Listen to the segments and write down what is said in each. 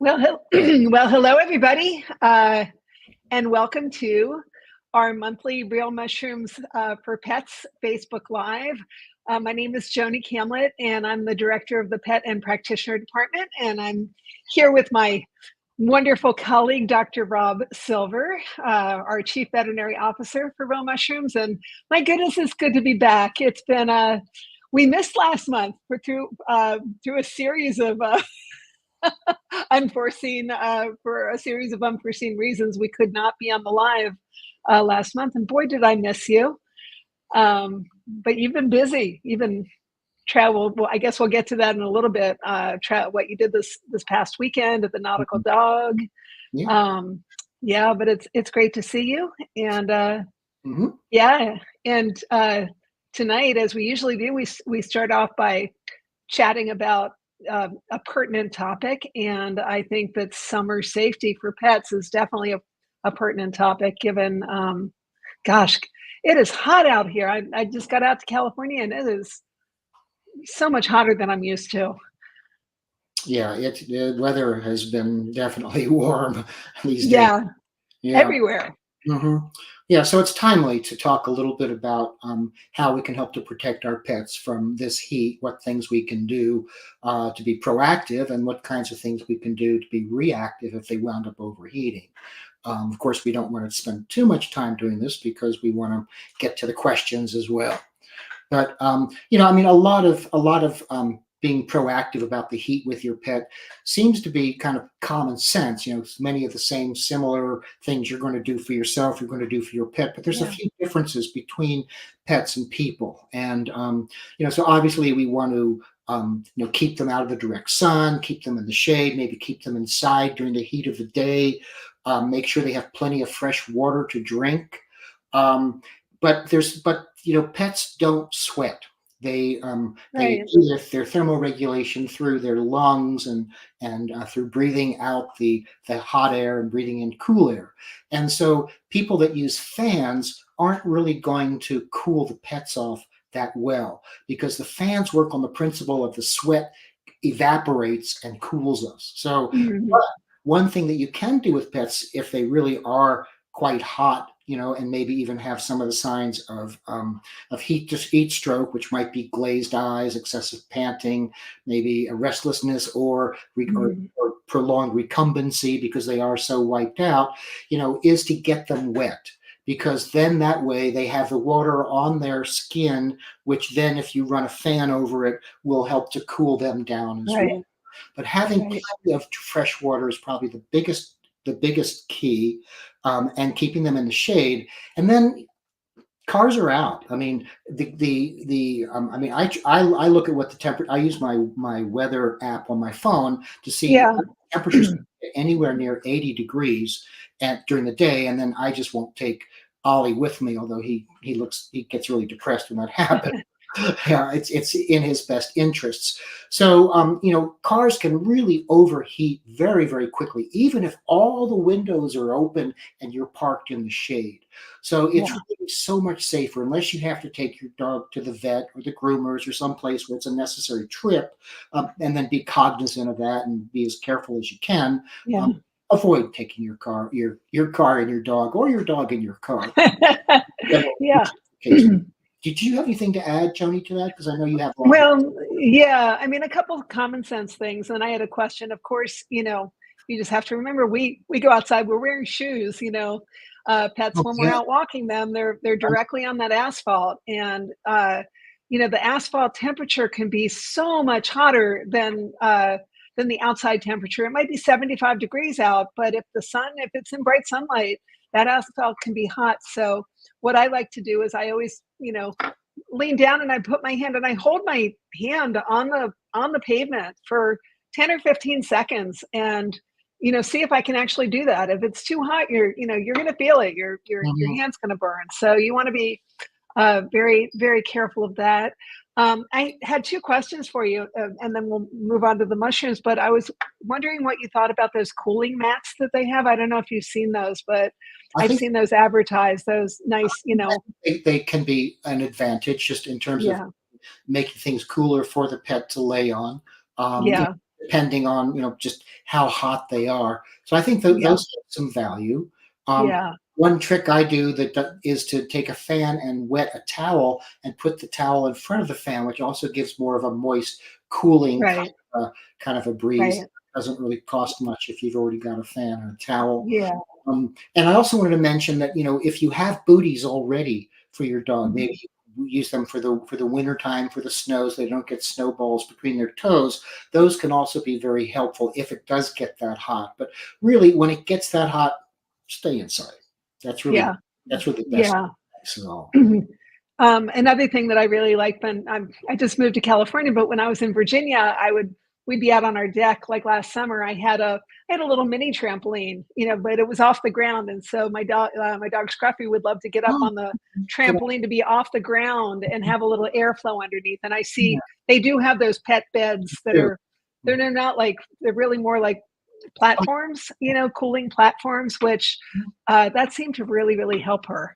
Well, hello everybody, and welcome to our monthly Real Mushrooms for Pets Facebook Live. My name is Joni Kamlet, and I'm the director of the Pet and Practitioner Department, and I'm here with my wonderful colleague, Dr. Rob Silver, our Chief Veterinary Officer for Real Mushrooms. And my goodness, it's good to be back. It's been we missed last month through a series of for a series of unforeseen reasons. We could not be on the live last month, and boy, did I miss you. But you've been busy. You've been traveled. Well, I guess we'll get to that in a little bit. What you did this past weekend at the Nautical Dog. Yeah, but it's great to see you. And yeah, and tonight, as we usually do, we start off by chatting about a pertinent topic, and I think that summer safety for pets is definitely a pertinent topic, given gosh, it is hot out here. I just got out to California, and it is so much hotter than I'm used to. Yeah, the weather has been definitely warm these days. Yeah, everywhere. Yeah, so it's timely to talk a little bit about how we can help to protect our pets from this heat, what things we can do to be proactive, and what kinds of things we can do to be reactive if they wound up overheating. Of course, we don't want to spend too much time doing this because we want to get to the questions as well. But a lot of being proactive about the heat with your pet seems to be kind of common sense. Many of the same similar things you're going to do for yourself, you're going to do for your pet, but there's a few differences between pets and people. And, so obviously we want to, keep them out of the direct sun, keep them in the shade, maybe keep them inside during the heat of the day, make sure they have plenty of fresh water to drink. But pets don't sweat. They do their thermoregulation through their lungs and through breathing out the hot air and breathing in cool air. And so people that use fans aren't really going to cool the pets off that well, because the fans work on the principle of the sweat evaporates and cools us. So one thing that you can do with pets, if they really are quite hot, and maybe even have some of the signs of heat stroke, which might be glazed eyes, excessive panting, maybe a restlessness or prolonged recumbency because they are so wiped out, is to get them wet. Because then that way they have the water on their skin, which then if you run a fan over it will help to cool them down as well. But having plenty of fresh water is probably the biggest key, and keeping them in the shade. And then cars are out. I mean, I look at what the temperature. I use my weather app on my phone to see temperatures anywhere near 80 degrees during the day, and then I just won't take Ollie with me, although he gets really depressed when that happens. Yeah, it's in his best interests. So, cars can really overheat very, very quickly, even if all the windows are open and you're parked in the shade. So it's really so much safer, unless you have to take your dog to the vet or the groomers or someplace where it's a necessary trip, and then be cognizant of that and be as careful as you can. Avoid taking your car and your dog, or your dog in your car. Did you have anything to add, Joni, to that? Because I know you have. Well, yeah. I mean, a couple of common sense things. And I had a question. Of course, you just have to remember we go outside. We're wearing shoes. Pets when we're out walking them, they're directly on that asphalt, and the asphalt temperature can be so much hotter than the outside temperature. It might be 75 degrees out, but if it's in bright sunlight, that asphalt can be hot. So what I like to do is I always, lean down and I put my hand and I hold my hand on the pavement for 10 or 15 seconds and, see if I can actually do that. If it's too hot, you're going to feel it. Your hand's going to burn. So you want to be very, very careful of that. I had two questions for you, and then we'll move on to the mushrooms, but I was wondering what you thought about those cooling mats that they have. I don't know if you've seen those, but I've seen those advertised, those nice, They can be an advantage just in terms of making things cooler for the pet to lay on. depending on, just how hot they are. So I think those Yeah. have some value. Um, Yeah. One trick I do is to take a fan and wet a towel and put the towel in front of the fan, which also gives more of a moist, cooling Right. kind of a breeze. Right. It doesn't really cost much if you've already got a fan and a towel. Yeah. And I also wanted to mention that, if you have booties already for your dog, maybe you use them for the winter time, for the snows, they don't get snowballs between their toes. Those can also be very helpful if it does get that hot. But really, when it gets that hot, stay inside. That's really Yeah. that's really the best Yeah. advice at all. Another thing that I really like when I just moved to California, but when I was in Virginia, we'd be out on our deck. Like last summer, I had a little mini trampoline, but it was off the ground, and so my dog Scruffy would love to get up Oh, on the good trampoline to be off the ground and have a little airflow underneath. And I idea. see they do have those pet beds that Too. are they're not like they're really more like platforms, cooling platforms, which that seemed to really really help her.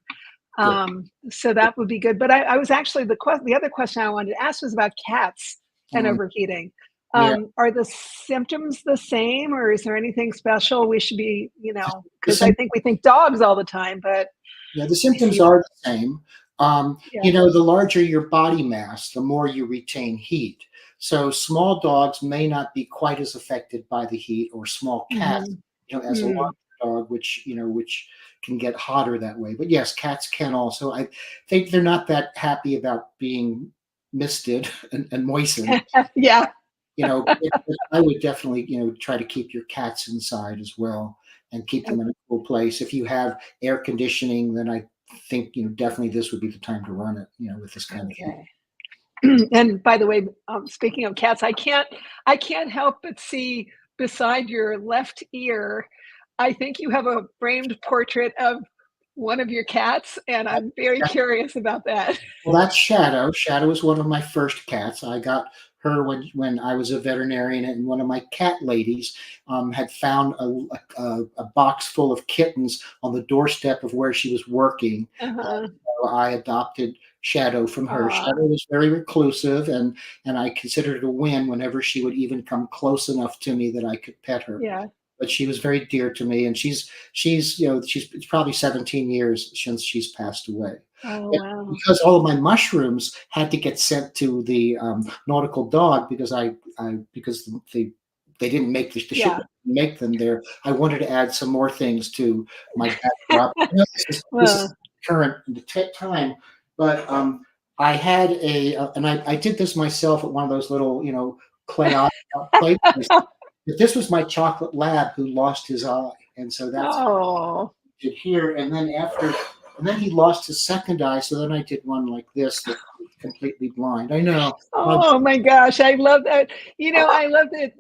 Good. So that would be good. But I was actually the other question I wanted to ask was about cats and Mm, overheating. yeah. Are the symptoms the same, or is there anything special we should be, The because I think we think dogs all the time, but Yeah, the I symptoms see are that. the same. Yeah. The larger your body mass, the more you retain heat. So small dogs may not be quite as affected by the heat, or small cats, Mhm. as a larger Mm. dog, which can get hotter that way. But yes, cats can also. I think they're not that happy about being misted and moistened. Yeah. I would definitely, try to keep your cats inside as well and keep them in a cool place. If you have air conditioning, then I think, definitely this would be the time to run it, with this kind of heat. Okay. And by the way, speaking of cats, I can't help but see beside your left ear, I think you have a framed portrait of one of your cats, and I'm very curious about that. Well, that's Shadow. Shadow is one of my first cats. I got her when I was a veterinarian, and one of my cat ladies had found a box full of kittens on the doorstep of where she was working. Uh-huh. So I adopted Shadow from her. Aw, Shadow was very reclusive, and I considered it a win whenever she would even come close enough to me that I could pet her. yeah. But she was very dear to me, and she's it's probably 17 years since she's passed away. Oh, Yeah, wow. because all of my mushrooms had to get sent to the nautical dog because because they didn't make the ship Yeah. make them there. I wanted to add some more things to my backdrop. This is Well, current time, but I had and I did this myself at one of those little play places. But this was my chocolate lab who lost his eye, and so that's oh. did here, and then he lost his second eye, so then I did one like this that was completely blind. I know. Oh my gosh, I love that. I love that.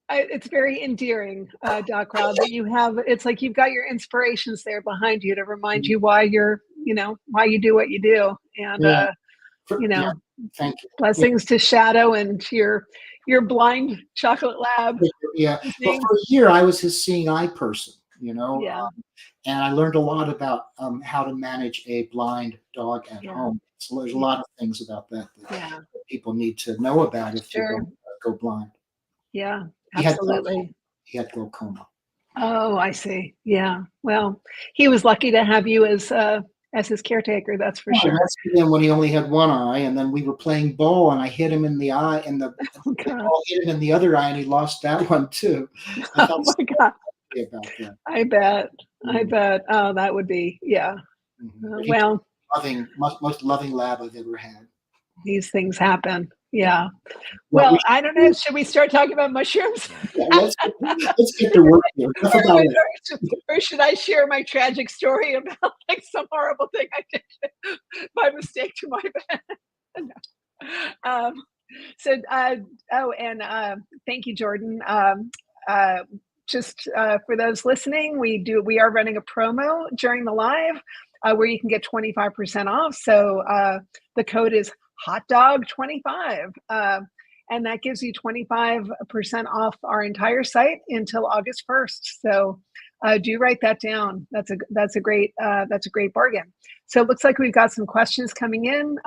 It's very endearing, Doc Rob, that you have. It's like you've got your inspirations there behind you to remind you why why you do what you do. And Yeah, you yeah, know, thank you. Yeah, blessings to Shadow and to your blind chocolate lab. yeah. His Well, name. for a year, I was his seeing eye person, Yeah, and I learned a lot about how to manage a blind dog at yeah, home. So there's a yeah, lot of things about that yeah. people need to know about if they're Sure. going to go blind. Yeah, He had glaucoma. absolutely. He had glaucoma. Oh, I see. Yeah. Well, he was lucky to have you as his caretaker, that's for Yeah, I sure. rescued him when he only had one eye, and then we were playing ball, and I hit him in the eye, and Oh the god. ball hit him in the other eye, and he lost that one too. I Oh felt my so god. sorry about that. I bet. I Mhm, bet. Oh, that would be, yeah. But he Well, most loving lab I've ever had. these things happen. Yeah. Yeah. Well, we Well, I don't know. Should we start talking about mushrooms? yeah, let's get to work here. Enough or, about it. or should I share my tragic story about like some horrible thing I did by mistake to my bed? No. And thank you, Jordan. Uh, just for those listening, we are running a promo during the live where you can get 25% off. So the code is hotdog25. And that gives you 25% off our entire site until August 1st. So do write that down. That's a great bargain. So it looks like we've got some questions coming in.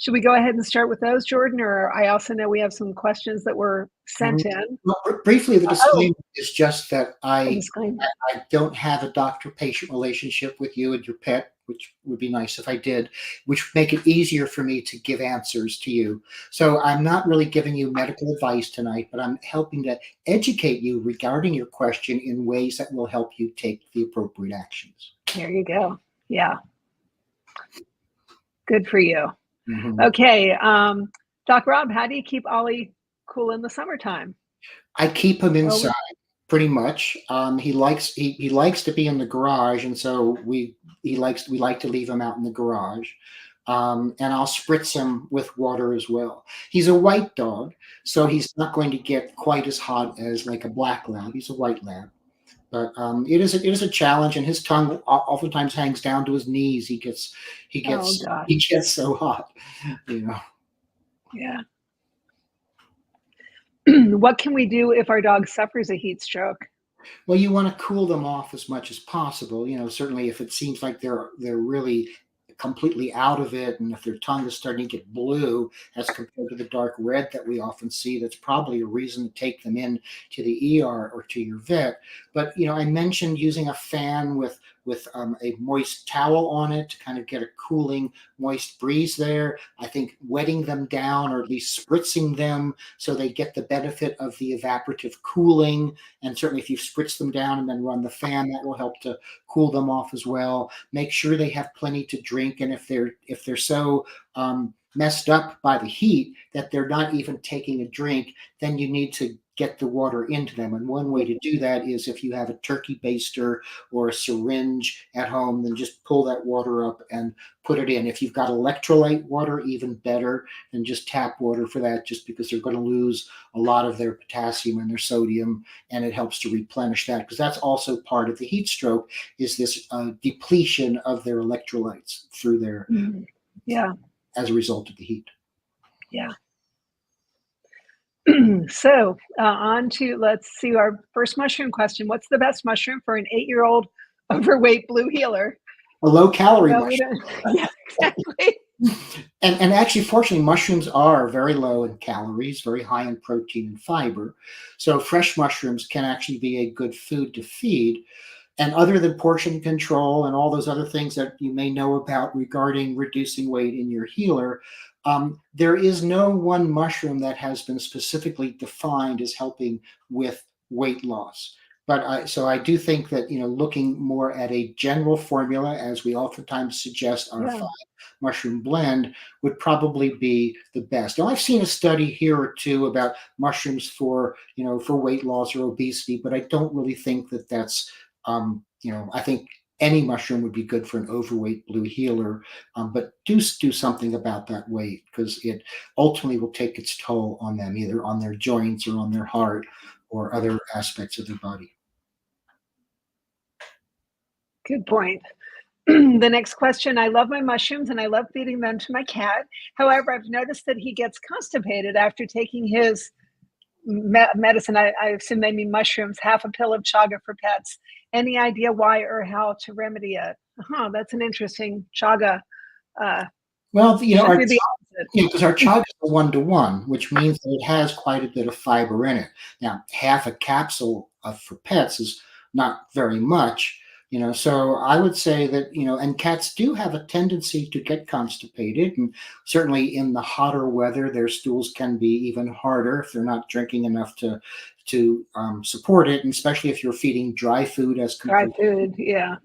Should we go ahead and start with those, Jordan? Or I also know we have some questions that were sent in. Well, briefly, the Oh, disclaimer is just that a disclaimer. I don't have a doctor-patient relationship with you and your pet, which would be nice if I did, which would make it easier for me to give answers to you. So I'm not really giving you medical advice tonight, but I'm helping to educate you regarding your question in ways that will help you take the appropriate actions. There you go. Yeah. Good for you. Mhm. Okay. Doc Rob, how do you keep Ollie cool in the summertime? I keep him Well, inside pretty much. He likes to be in the garage, and so we like to leave him out in the garage. And I'll spritz him with water as well. He's a white dog, so he's not going to get quite as hot as like a black lab. He's a white lab, but it is a challenge, and his tongue oftentimes hangs down to his knees. He gets oh gosh. he gets so hot, you know. Yeah. What can we do if our dog suffers a heat stroke? Well, you want to cool them off as much as possible. You know, certainly if it seems like they're really completely out of it, and if their tongue is starting to get blue as compared to the dark red that we often see, that's probably a reason to take them in to the ER or to your vet. But you know, I mentioned using a fan with a moist towel on it to kind of get a cooling, moist breeze there. I think wetting them down or at least spritzing them so they get the benefit of the evaporative cooling. And certainly if you spritz them down and then run the fan, that will help to cool them off as well. Make sure they have plenty to drink. And if they're so messed up by the heat that they're not even taking a drink, then you need to get the water into them. And one way to do that is if you have a turkey baster or a syringe at home, then just pull that water up and put it in. If you've got electrolyte water, even better than just tap water for that, just because they're going to lose a lot of their potassium and their sodium, and it helps to replenish that, because that's also part of the heat stroke, is this depletion of their electrolytes through their Yeah. as a result of the heat. Yeah. So on to, let's see, our first mushroom question. What's the best mushroom for an 8-year-old overweight blue healer? A low calorie No, mushroom. yeah, exactly. And actually, fortunately, mushrooms are very low in calories, very high in protein and fiber. So fresh mushrooms can actually be a good food to feed. And other than portion control and all those other things that you may know about regarding reducing weight in your healer, there is no one mushroom that has been specifically defined as helping with weight loss. But so I do think that, you know, looking more at a general formula, as we oftentimes suggest, our 5 mushroom blend would probably be the best. Now, I've seen a study here or two about mushrooms for, you know, for weight loss or obesity, but I don't really think that that's, you know, I think any mushroom would be good for an overweight blue healer, but do something about that weight, because it ultimately will take its toll on them, either on their joints or on their heart or other aspects of their body. Good point. The next question, I love my mushrooms and I love feeding them to my cat. However, I've noticed that he gets constipated after taking his medicine. I assume they mean mushrooms, half a pill of chaga for pets. Any idea why or how to remedy it? That's an interesting chaga. Well, you know, Should be the opposite. because our chaga is a 1-to-1, which means that it has quite a bit of fiber in it. Now, half a capsule for pets is not very much. You know, so I would say that, you know, and cats do have a tendency to get constipated, and certainly in the hotter weather, their stools can be even harder if they're not drinking enough to support it, and especially if you're feeding dry food as Dry compared food, yeah.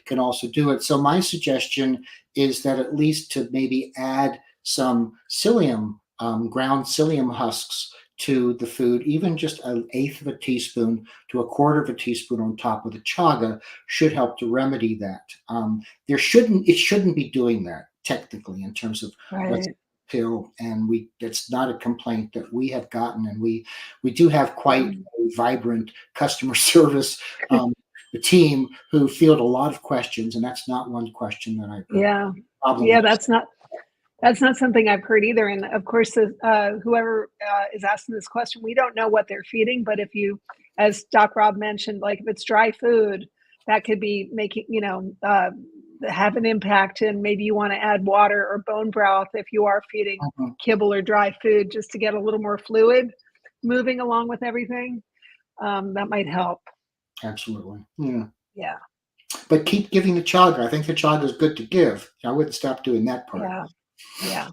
can also do it. So my suggestion is that at least to maybe add some psyllium, ground psyllium husks to the food, even just 1/8 of a teaspoon to 1/4 of a teaspoon on top of the chaga should help to remedy that. It shouldn't be doing that technically in terms of what's Right. pill, and that's not a complaint that we have gotten, and we do have quite a vibrant customer service team who field a lot of questions, and that's not one question that I Yeah. problem Yeah, with. that's not something I've heard either. And of course, whoever is asking this question, we don't know what they're feeding. But if you, as Doc Rob mentioned, like if it's dry food, that could be making, have an impact, and maybe you want to add water or bone broth if you are feeding Mhm. kibble or dry food, just to get a little more fluid moving along with everything. That might help. Absolutely. Yeah. Yeah, But keep giving the chaga. I think the chaga is good to give. I wouldn't stop doing that part. yeah, yeah.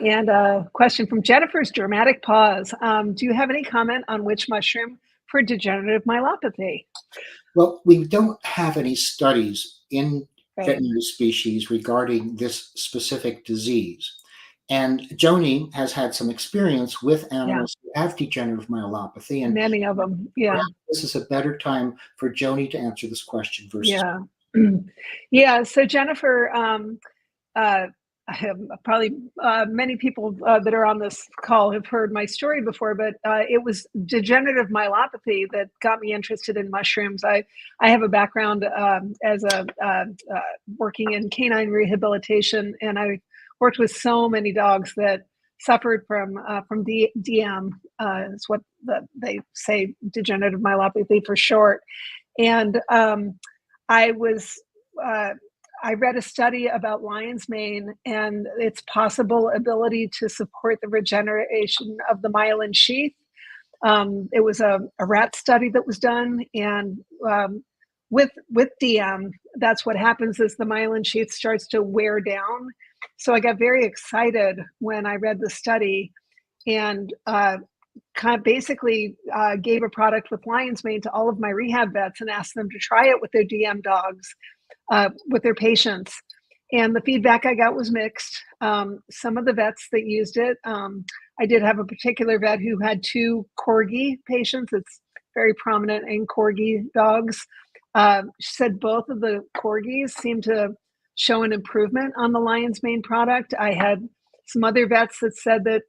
And a question from Jennifer's dramatic pause. Do you have any comment on which mushroom for degenerative myelopathy? Well, we don't have any studies in Right. veterinary species regarding this specific disease. And Joni has had some experience with Yeah. animals who have degenerative myelopathy, and Many of them. Yeah. perhaps this is a better time for Joni to answer this question versus. Yeah. Yeah. So Jennifer, uh, I have probably many people that are on this call have heard my story before, but it was degenerative myelopathy that got me interested in mushrooms. I have a background as a working in canine rehabilitation, and I worked with so many dogs that suffered from DM. Is what they say, degenerative myelopathy for short. And I was I read a study about lion's mane and its possible ability to support the regeneration of the myelin sheath. It was a rat study that was done, and with DM, that's what happens is the myelin sheath starts to wear down. So I got very excited when I read the study, and kind of basically gave a product with lion's mane to all of my rehab vets and asked them to try it with their DM dogs, with their patients. And the feedback I got was mixed. Some of the vets that used it, I did have a particular vet who had 2 corgi patients. It's very prominent in corgi dogs. She said both of the corgis seemed to show an improvement on the lion's mane product. I had some other vets that said that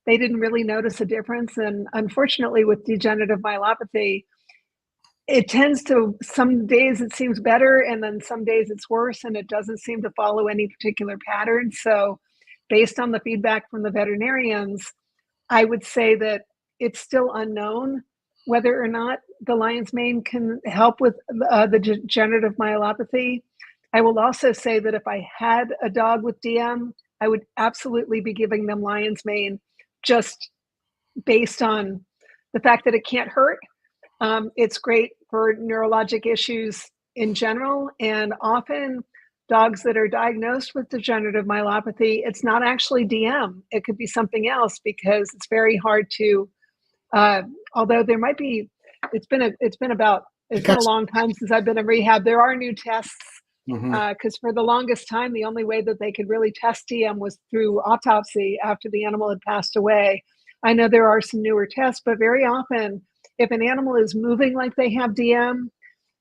they didn't really notice a difference. And unfortunately, with degenerative myelopathy, it tends to, some days it seems better, and then some days it's worse, and it doesn't seem to follow any particular pattern. So, based on the feedback from the veterinarians, I would say that it's still unknown whether or not the lion's mane can help with the degenerative myelopathy. I will also say that if I had a dog with DM, I would absolutely be giving them lion's mane, just based on the fact that it can't hurt. It's great for neurologic issues in general, and often dogs that are diagnosed with degenerative myelopathy, it's not actually DM. It could be something else, because it's very hard to. Although there might be, it's been a long time since I've been in rehab. There are new tests, Mhm. because for the longest time, the only way that they could really test DM was through autopsy after the animal had passed away. I know there are some newer tests, but very often, if an animal is moving like they have DM,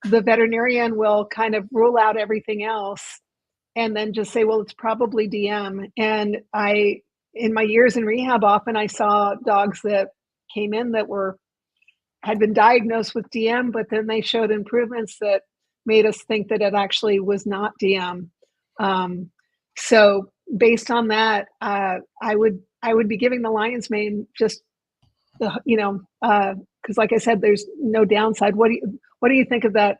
the veterinarian will kind of rule out everything else and then just say, well, it's probably DM. And in my years in rehab, often I saw dogs that came in that had been diagnosed with DM, but then they showed improvements that made us think that it actually was not DM. So based on that, I would be giving the lion's mane, just because like I said, there's no downside. What do you think of that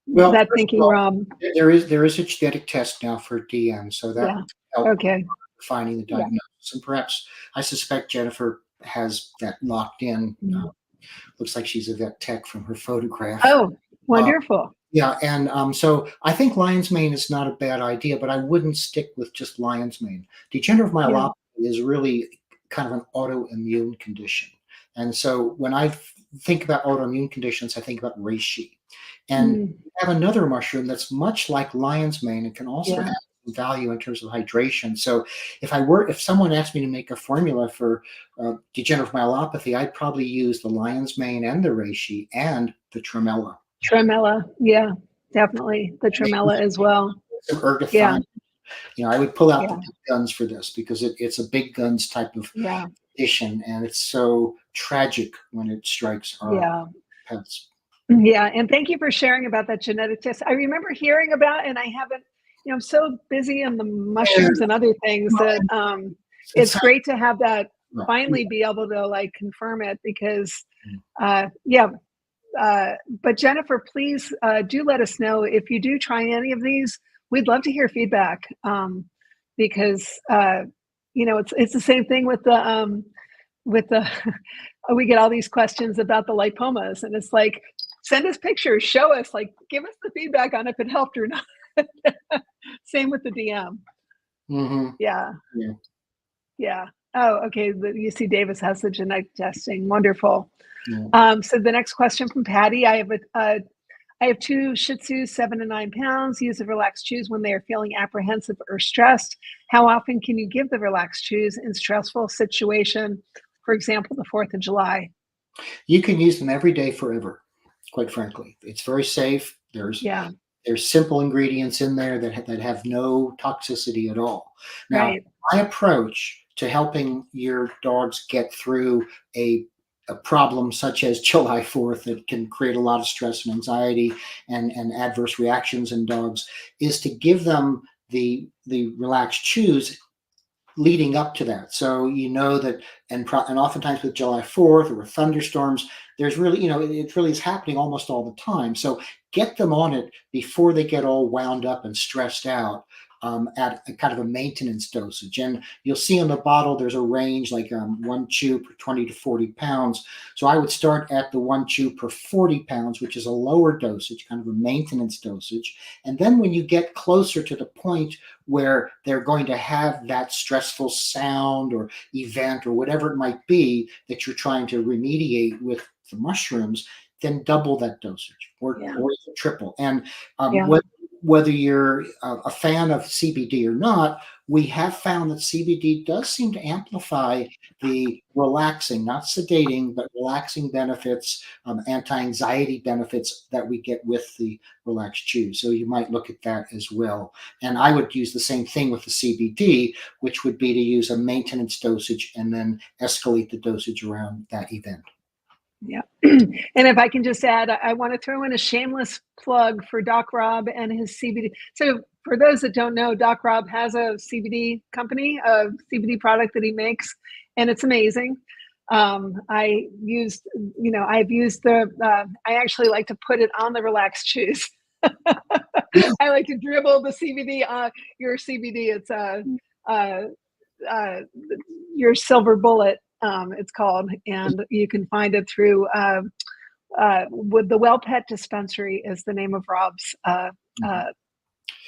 Well, first of thinking, all, Rob? there is a genetic test now for DM, so that Yeah. will help Okay. finding the Yeah. diagnosis. And perhaps I suspect Jennifer has that locked in. Mhm. Looks like she's a vet tech from her photograph. Oh, Uh, wonderful. yeah, and so I think lion's mane is not a bad idea, but I wouldn't stick with just lion's mane. Degenerative Yeah. myelopathy is really kind of an autoimmune condition. And so when I think about autoimmune conditions, I think about reishi. And Mm, we have another mushroom that's much like lion's mane and can also yeah. add some value in terms of hydration. So if someone asked me to make a formula for degenerative myelopathy, I'd probably use the lion's mane and the reishi and the tremella. Tremella. Yeah, definitely. The Maybe tremella as well. some Yeah. ergothine. I would pull out the Yeah. big guns for this because it's a big guns type of Yeah. condition, and it's so tragic when it strikes our Yeah. pets. Yeah. And thank you for sharing about that genetic test. I remember hearing about, and I haven't, I'm so busy on the Yeah, mushrooms and other things well, that it's it's great to have that well, finally be able to like confirm it, because mm, yeah. But Jennifer, please do let us know if you do try any of these, we'd love to hear feedback, because it's the same thing with the we get all these questions about the lipomas, and it's like, send us pictures, show us, like, give us the feedback on if it helped or not. Same with the DM. Hmm. Yeah. Yeah. Yeah. Oh, okay. UC Davis has the genetic testing. Wonderful. Yeah. So the next question from Patty. I have two Shih Tzus, 7 and 9 pounds. Use the relaxed chews when they are feeling apprehensive or stressed. How often can you give the relaxed chews in stressful situation? For example, the 4th of July. You can use them every day forever, quite frankly. It's very safe. Yeah. There's simple ingredients in there that have no toxicity at all. Now, Right. my approach to helping your dogs get through a problem such as July 4th that can create a lot of stress and anxiety and adverse reactions in dogs is to give them the relaxed chews leading up to that. So that, and oftentimes with July 4th or with thunderstorms, there's really, it really is happening almost all the time. So get them on it before they get all wound up and stressed out, at a kind of a maintenance dosage. And you'll see on the bottle, there's a range, like one chew per 20 to 40 pounds. So I would start at the one chew per 40 pounds, which is a lower dosage, kind of a maintenance dosage. And then when you get closer to the point where they're going to have that stressful sound or event or whatever it might be that you're trying to remediate with the mushrooms, then double that dosage or triple. And whether you're a fan of CBD or not, we have found that CBD does seem to amplify the relaxing, not sedating, but relaxing benefits, anti-anxiety benefits that we get with the relaxed chews. So you might look at that as well. And I would use the same thing with the CBD, which would be to use a maintenance dosage and then escalate the dosage around that event. Yeah. And if I can just add, I want to throw in a shameless plug for Doc Rob and his CBD. So for those that don't know, Doc Rob has a CBD company, a CBD product that he makes, and it's amazing. I've used I actually like to put it on the relaxed chews. I like to dribble the CBD on your CBD. It's your silver bullet, it's called, and you can find it through with the Well Pet Dispensary is the name of Rob's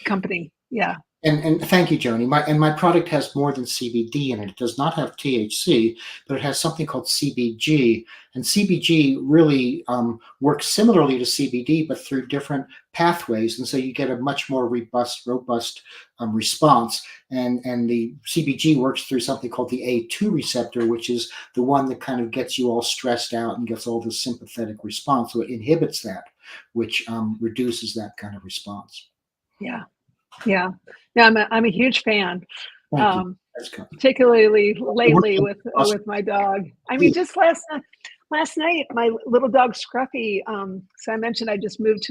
company. Yeah. And thank you, Joni. My product has more than CBD in it. It does not have THC, but it has something called CBG. And CBG really works similarly to CBD, but through different pathways. And so you get a much more robust response. And the CBG works through something called the A2 receptor, which is the one that kind of gets you all stressed out and gets all this sympathetic response. So it inhibits that, which reduces that kind of response. Yeah. Yeah. No, I'm a huge fan. Particularly Awesome. lately with my dog. I mean, just last night, my little dog Scruffy. So I mentioned I just moved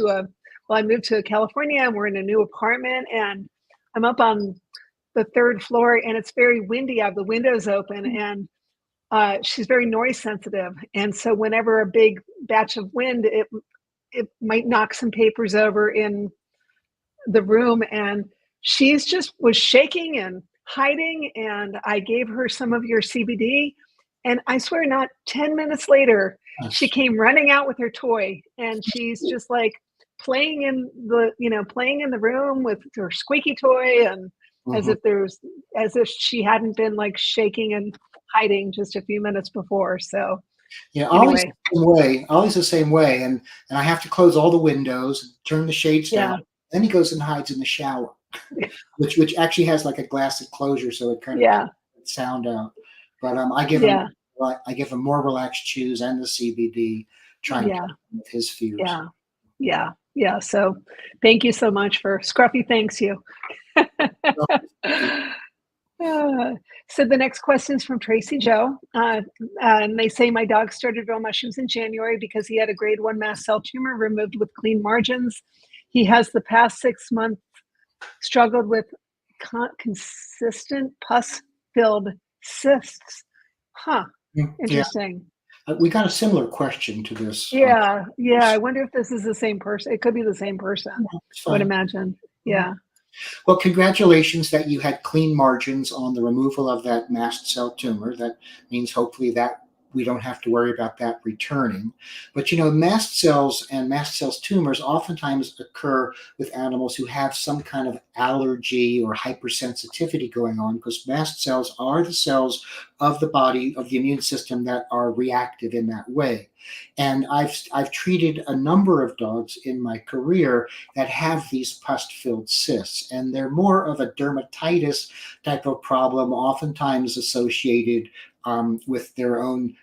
I moved to California, and we're in a new apartment, and I'm up on the 3rd floor, and it's very windy. I have the windows open, and she's very noise sensitive, and so whenever a big batch of wind, it might knock some papers over in the room, and she's just was shaking and hiding, and I gave her some of your CBD, and I swear not 10 minutes later she came running out with her toy, and she's just like playing in the room with her squeaky toy, and as if she hadn't been like shaking and hiding just a few minutes before. So yeah, anyway. Ollie's the same way, and I have to close all the windows, turn the shades down. Then he goes and hides in the shower, which actually has like a glass enclosure, so it kind of keeps sound out. But I give him more relaxed chews and the CBD, trying to help him with his fears. Yeah. So thank you so much for Scruffy. Thanks you. So the next question is from Tracy Joe. And they say, my dog started raw mushrooms in January because he had a grade 1 mast cell tumor removed with clean margins. He has the past 6 months struggled with consistent pus-filled cysts. Interesting. Yeah. We got a similar question to this. Yeah. I wonder if this is the same person. It could be the same person, I would imagine. Yeah. Well, congratulations that you had clean margins on the removal of that mast cell tumor. That means hopefully that we don't have to worry about that returning. But mast cells and mast cells tumors oftentimes occur with animals who have some kind of allergy or hypersensitivity going on, because mast cells are the cells of the body, of the immune system, that are reactive in that way. And I've treated a number of dogs in my career that have these pus-filled cysts, and they're more of a dermatitis type of problem, oftentimes associated with their own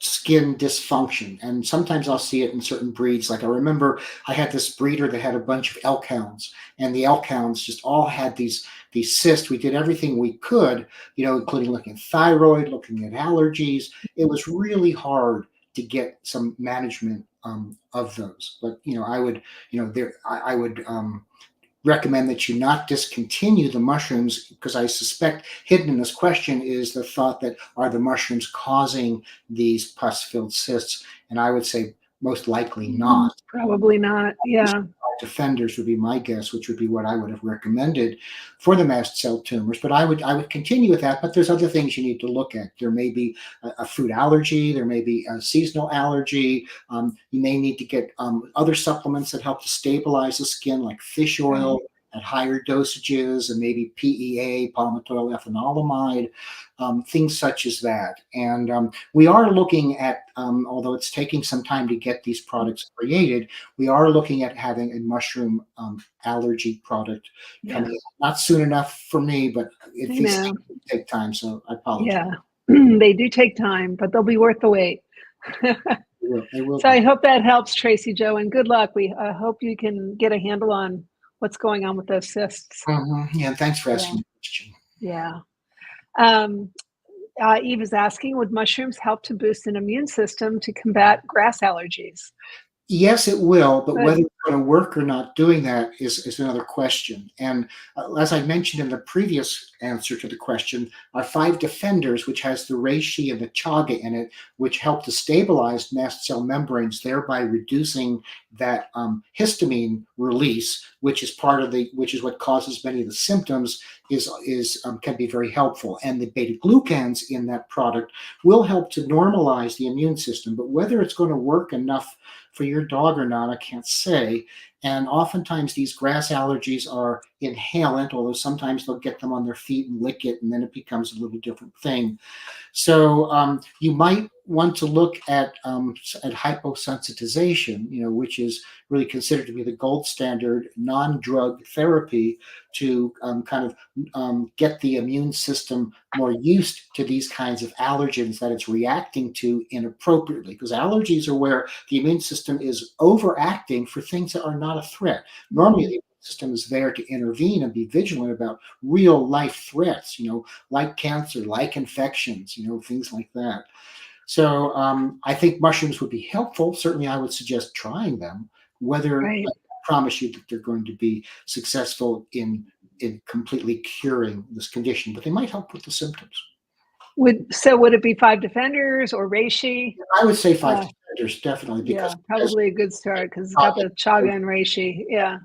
skin dysfunction. And sometimes I'll see it in certain breeds. Like I remember I had this breeder that had a bunch of elk hounds, and the elk hounds just all had these cysts. We did everything we could, including looking at thyroid, looking at allergies. It was really hard to get some management of those. But I would recommend that you not discontinue the mushrooms, because I suspect hidden in this question is the thought that, are the mushrooms causing these pus-filled cysts? And I would say most likely not. Probably not. Yeah. Defenders would be my guess, which would be what I would have recommended for the mast cell tumors. But I would continue with that. But there's other things you need to look at. There may be a food allergy. There may be a seasonal allergy. You may need to get other supplements that help to stabilize the skin, like fish oil at higher dosages, and maybe PEA, palmitoyl ethanolamide, things such as that. And we are looking at, although it's taking some time to get these products created, we are looking at having a mushroom allergy product coming. Not soon enough for me, but it take time, so I apologize. Yeah, they do take time, but they'll be worth the wait. They will. So I hope that helps, Tracy Jo, and good luck. I hope you can get a handle on what's going on with those cysts. Yeah, thanks for asking the question. Yeah. Eve is asking, would mushrooms help to boost an immune system to combat grass allergies? Yes, it will, but whether it's going to work or not doing that is another question. And as I mentioned in the previous answer to the question, our 5 defenders, which has the reishi and the chaga in it, which help to stabilize mast cell membranes, thereby reducing that histamine release, which is what causes many of the symptoms, can be very helpful. And the beta glucans in that product will help to normalize the immune system. But whether it's going to work enough for your dog or not, I can't say. And oftentimes these grass allergies are inhalant, although sometimes they'll get them on their feet and lick it, and then it becomes a little different thing. So you might want to look at hyposensitization, which is really considered to be the gold standard non-drug therapy to get the immune system more used to these kinds of allergens that it's reacting to inappropriately. Because allergies are where the immune system is overacting for things that are not a threat. Normally, the immune system is there to intervene and be vigilant about real life threats, like cancer, like infections, things like that. So I think mushrooms would be helpful. Certainly, I would suggest trying them. Whether I promise you that they're going to be successful in completely curing this condition, but they might help with the symptoms. Would it be 5 defenders or reishi? I would say 5 defenders, definitely. Because probably a good start, because it's got the chaga and reishi. Yeah.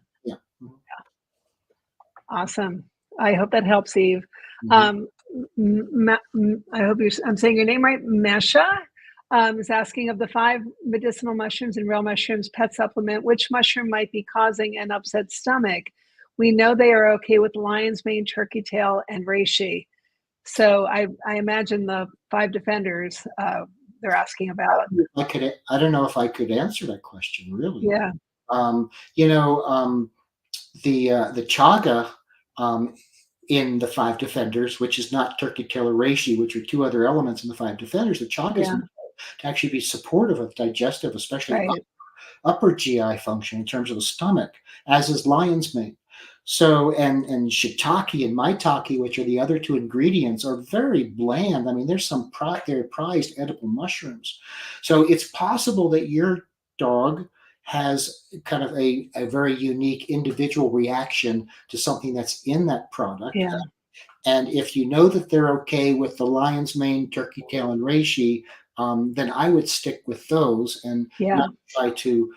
Awesome. I hope that helps, Eve. I hope I'm saying your name right. Masha is asking, of the 5 medicinal mushrooms and real mushrooms pet supplement, which mushroom might be causing an upset stomach? We know they are okay with lion's mane, turkey tail, and reishi. So I imagine the 5 defenders they're asking about. I don't know if I could answer that question, really. Yeah. The chaga in the 5 defenders, which is not turkey tail or reishi, which are 2 other elements in the 5 defenders, the chaga is to actually be supportive of digestive, especially upper GI function in terms of the stomach, as is lion's mane. So, and shiitake and maitake, which are the other 2 ingredients, are very bland. I mean, there's some very prized edible mushrooms. So it's possible that your dog has kind of a very unique individual reaction to something that's in that product. Yeah. And if you know that they're okay with the lion's mane, turkey tail, and reishi, then I would stick with those and not try to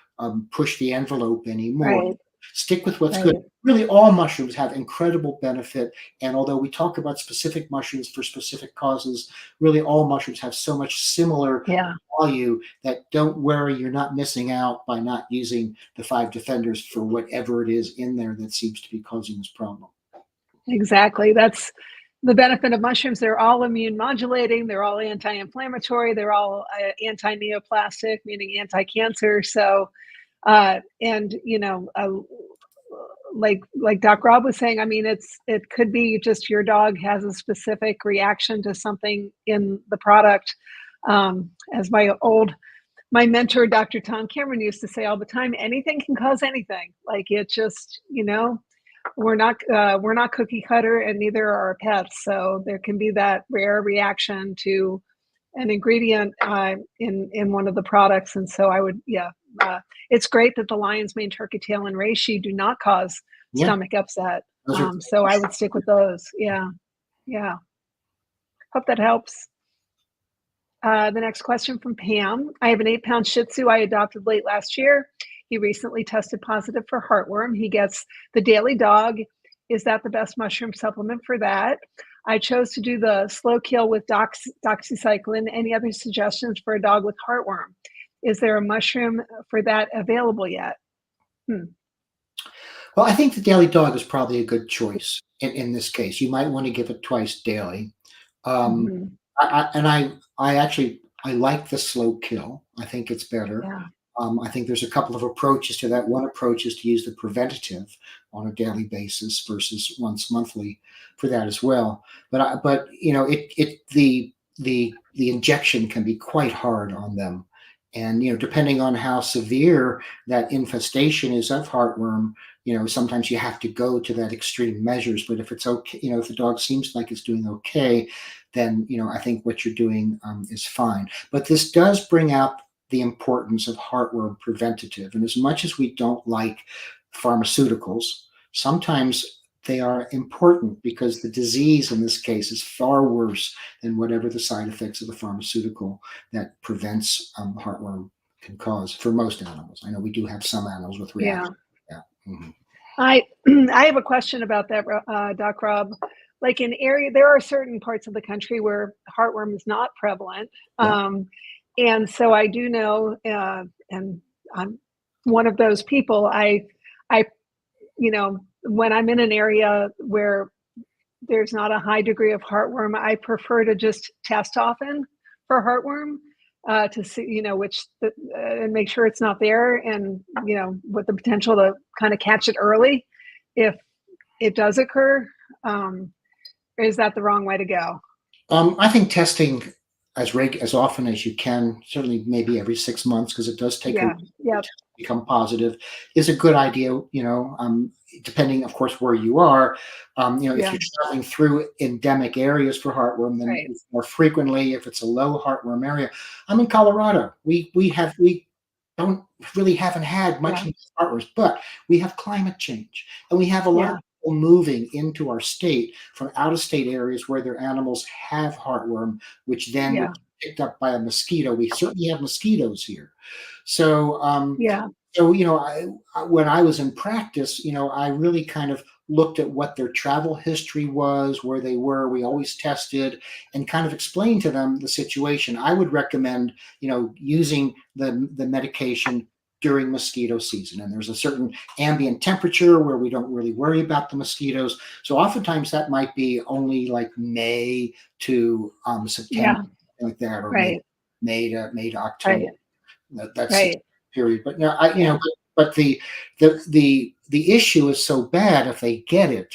push the envelope anymore. Stick with what's Right. good. Really, all mushrooms have incredible benefit. And although we talk about specific mushrooms for specific causes, really all mushrooms have so much similar Yeah. value that don't worry, you're not missing out by not using the five defenders for whatever it is in there that seems to be causing this problem. Exactly. That's the benefit of mushrooms. They're all immune modulating. They're all anti-inflammatory. They're all anti-neoplastic, meaning anti-cancer. So, and like Doc Rob was saying, I mean, it could be just your dog has a specific reaction to something in the product. As my mentor, Dr. Tom Cameron, used to say all the time, anything can cause anything. Like it just, we're not cookie cutter, and neither are our pets. So there can be that rare reaction to an ingredient in one of the products. And so it's great that the lion's mane, turkey tail, and reishi do not cause Yeah, stomach upset. those are So I would stick with those. Yeah, yeah. Hope that helps. The next question from Pam. I have an 8-pound Shih Tzu I adopted late last year. He recently tested positive for heartworm. He gets the daily dog. Is that the best mushroom supplement for that? I chose to do the slow kill with doxycycline. Any other suggestions for a dog with heartworm? Is there a mushroom for that available yet? Well, I think the daily dog is probably a good choice in this case. You might want to give it twice daily. Um, Mhm. I like the slow kill. I think it's better. Yeah, I think there's a couple of approaches to that. One approach is to use the preventative on a daily basis versus once monthly for that as well. But the injection can be quite hard on them, and depending on how severe that infestation is of heartworm, sometimes you have to go to that extreme measures. But if it's okay, if the dog seems like it's doing okay, then I think what you're doing is fine. But this does bring out the importance of heartworm preventative. And as much as we don't like pharmaceuticals, sometimes they are important because the disease in this case is far worse than whatever the side effects of the pharmaceutical that prevents heartworm can cause for most animals. I know we do have some animals with yeah. reactions. Yeah. Mhm. I I have a question about that, Doc Rob. Like there are certain parts of the country where heartworm is not prevalent, Yeah. and so I do know, and I'm one of those people. I, when I'm in an area where there's not a high degree of heartworm, I prefer to just test often for heartworm to see, and make sure it's not there, and with the potential to kind of catch it early if it does occur. Or is that the wrong way to go? I think testing as often as you can, certainly maybe every 6 months, because it does take a Yeah. Yep. to become positive, is a good idea. Depending, of course, where you are. If Yeah. you're traveling through endemic areas for heartworm, then Right. more frequently. If it's a low heartworm area, I'm in Colorado. We don't really haven't had much Yeah. of these heartworms, but we have climate change, and we have a lot of Yeah. people moving into our state from out of state areas where their animals have heartworm, which then would Yeah. be picked up by a mosquito. We certainly have mosquitoes here. So, Yeah. when I was in practice, I really kind of looked at what their travel history was, where they were. We always tested and kind of explained to them the situation. I would recommend, using the medication during mosquito season. And there's a certain ambient temperature where we don't really worry about the mosquitoes. So oftentimes that might be only like May to September, Yeah. like that, or Right. May to October. Right. That's the Right. period. But Yeah. but the issue is so bad if they get it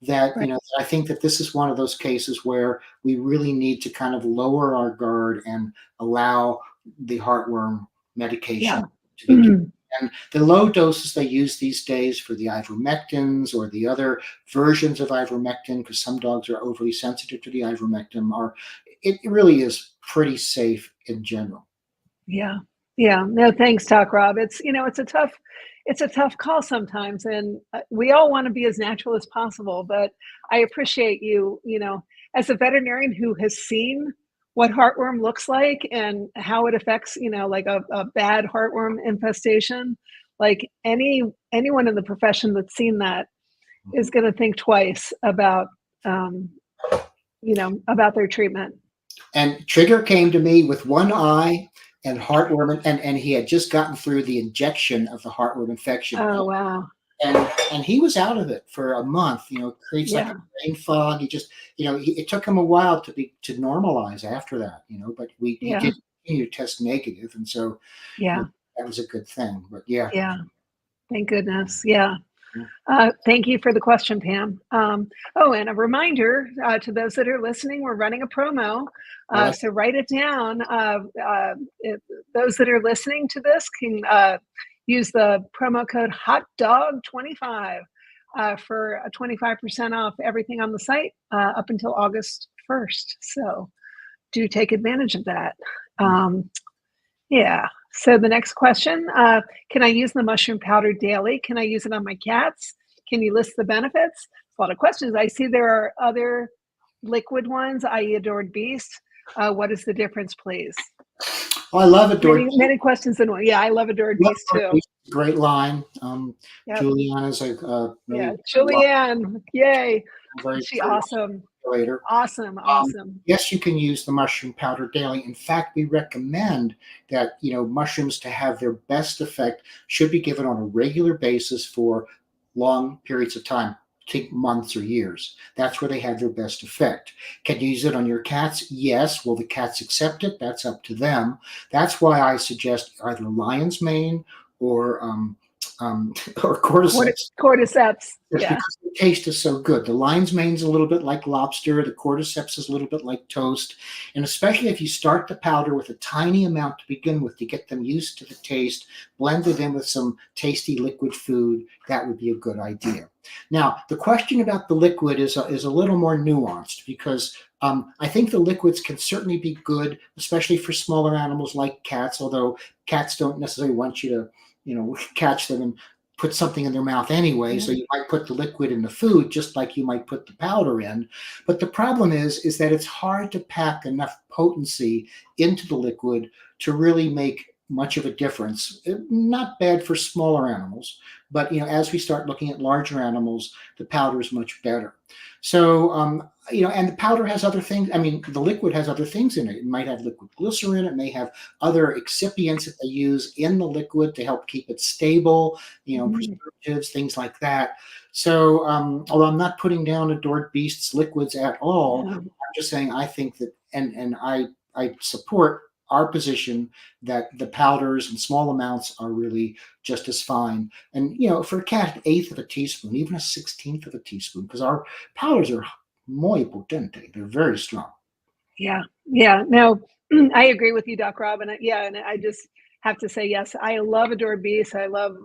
that Right. I think that this is one of those cases where we really need to kind of lower our guard and allow the heartworm medication Yeah. to be given. And the low doses they use these days for the ivermectins or the other versions of ivermectin, because some dogs are overly sensitive to the ivermectin, it really is pretty safe in general. Yeah. Yeah. No, thanks, Doc Rob. It's a tough call sometimes, and we all want to be as natural as possible. But I appreciate you, as a veterinarian who has seen what heartworm looks like and how it affects, like a bad heartworm infestation. like anyone in the profession that's seen that is going to think twice about, about their treatment. And Trigger came to me with one eye and heartworm, and he had just gotten through the injection of the heartworm infection. Oh, wow. And he was out of it for a month. It creates like a brain fog. He just, it took him a while to normalize after that. But he did continue to test negative, and so that was a good thing. But thank goodness. Thank you for the question, Pam. And a reminder to those that are listening, we're running a promo. So write it down. Those that are listening to this can use the promo code HOTDOG25 for a 25% off everything on the site up until August 1st. So do take advantage of that. So the next question, can I use the mushroom powder daily? Can I use it on my cats? Can you list the benefits? A lot of questions. I see there are other liquid ones, i.e. Adored Beast. What is the difference, please? Oh, I love Adored Beast. Many questions in one. Yeah, I love Adored Beast too. Great line. Julianne is a Julianne, yay. She's awesome. Later. Awesome. Yes, you can use the mushroom powder daily. In fact, we recommend that mushrooms, to have their best effect, should be given on a regular basis for long periods of time, take months or years. That's where they have their best effect. Can you use it on your cats? Yes. Will the cats accept it? That's up to them. That's why I suggest either lion's mane or cordyceps. Cordyceps. Because the taste is so good. The lion's mane's a little bit like lobster. The cordyceps is a little bit like toast. And especially if you start the powder with a tiny amount to begin with to get them used to the taste, blend it in with some tasty liquid food, that would be a good idea. Now, the question about the liquid is a little more nuanced, because I think the liquids can certainly be good, especially for smaller animals like cats, although cats don't necessarily want you to catch them and put something in their mouth anyway. So you might put the liquid in the food, just like you might put the powder in. But the problem is that it's hard to pack enough potency into the liquid to really make much of a difference. Not bad for smaller animals, but as we start looking at larger animals, the powder is much better. So and the powder has other things. I mean, the liquid has other things in it. It might have liquid glycerin. It may have other excipients that they use in the liquid to help keep it stable, preservatives, things like that. So although I'm not putting down Adored Beast's liquids at all, I'm just saying I think that, and I support our position that the powders in small amounts are really just as fine. And, for a cat, an eighth of a teaspoon, even a 16th of a teaspoon, because our powders are muy potente. They're very strong. Yeah. No, I agree with you, Doc Rob. And I just have to say, yes, I love Adored Beast. I love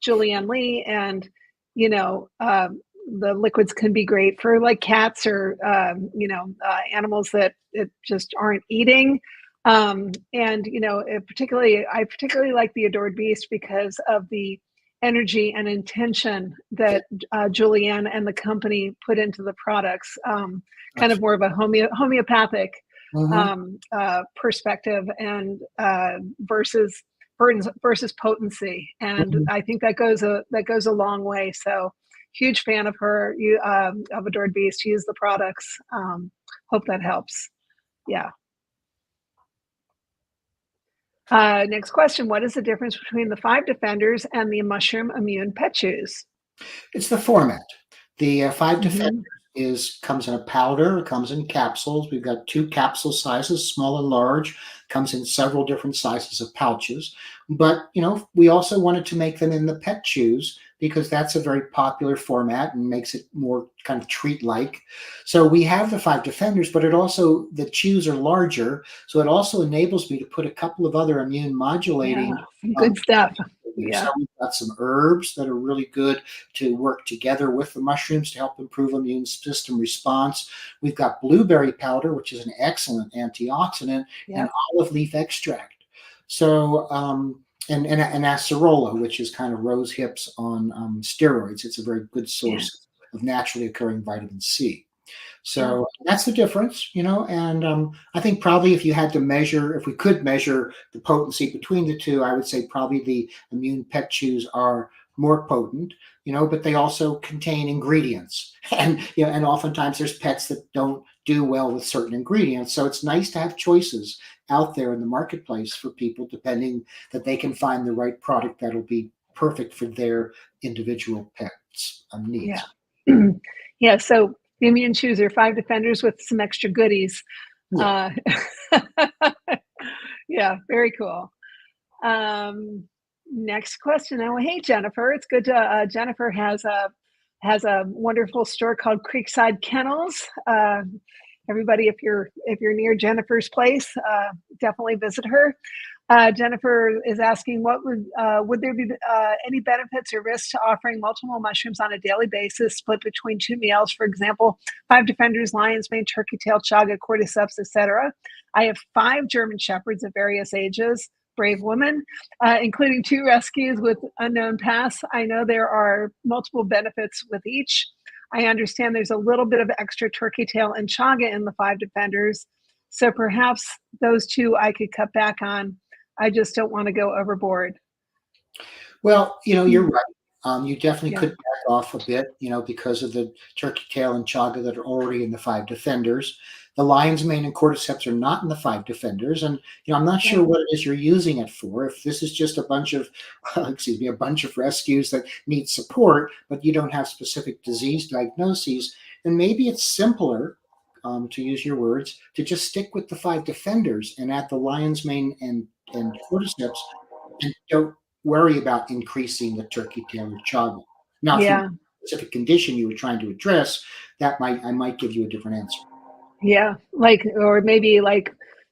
Julianne Lee, and, the liquids can be great for like cats or, animals that just aren't eating. I particularly like the Adored Beast because of the energy and intention that Julianne and the company put into the products, kind of more of a homeopathic perspective, and versus potency. And I think that goes a long way. So huge fan of her, of Adored Beast. Use the products. Hope that helps. Yeah. Next question. What is the difference between the 5 Defenders and the Mushroom Immune Pet Chews? It's the format. The 5 Defenders comes in a powder, it comes in capsules. We've got 2 capsule sizes, small and large, comes in several different sizes of pouches. But, we also wanted to make them in the pet chews because that's a very popular format and makes it more kind of treat-like. So we have the 5 Defenders, but the chews are larger. So it also enables me to put a couple of other immune modulating good stuff. So we've got some herbs that are really good to work together with the mushrooms to help improve immune system response. We've got blueberry powder, which is an excellent antioxidant, and olive leaf extract. So, and acerola, which is kind of rose hips on steroids. It's a very good source of naturally occurring vitamin C. Yeah. So that's the difference, and I think probably if we could measure the potency between the two, I would say probably the immune pet chews are more potent, but they also contain ingredients. And oftentimes there's pets that don't do well with certain ingredients. So it's nice to have choices out there in the marketplace for people, depending that they can find the right product that'll be perfect for their individual pets' Yeah. needs. Yeah. So the immune chews are 5 defenders with some extra goodies. Yeah. Uh, yeah, very cool. Next question. Oh, hey Jennifer, it's good to. Jennifer has a wonderful store called Creekside Kennels. Everybody, if you're near Jennifer's place, definitely visit her. Jennifer is asking, would there be any benefits or risks to offering multiple mushrooms on a daily basis, split between 2 meals? For example, 5 defenders, lion's mane, turkey tail, chaga, cordyceps, etc. I have 5 German shepherds of various ages, brave women, including 2 rescues with unknown past. I know there are multiple benefits with each. I understand there's a little bit of extra turkey tail and chaga in the 5 defenders, so perhaps those 2 I could cut back on. I just don't want to go overboard. Well, you're right. You definitely Yeah. could back off a bit, because of the turkey tail and chaga that are already in the 5 defenders. The lion's mane and cordyceps are not in the 5 defenders, and I'm not sure Right. what it is you're using it for. If this is just a bunch of, a bunch of rescues that need support, but you don't have specific disease diagnoses, then maybe it's simpler, to use your words, to just stick with the 5 defenders and add the lion's mane and cordyceps, and don't worry about increasing the turkey tail or chaga. Now, if you have Yeah. a specific condition you were trying to address, I might give you a different answer. Yeah. Or maybe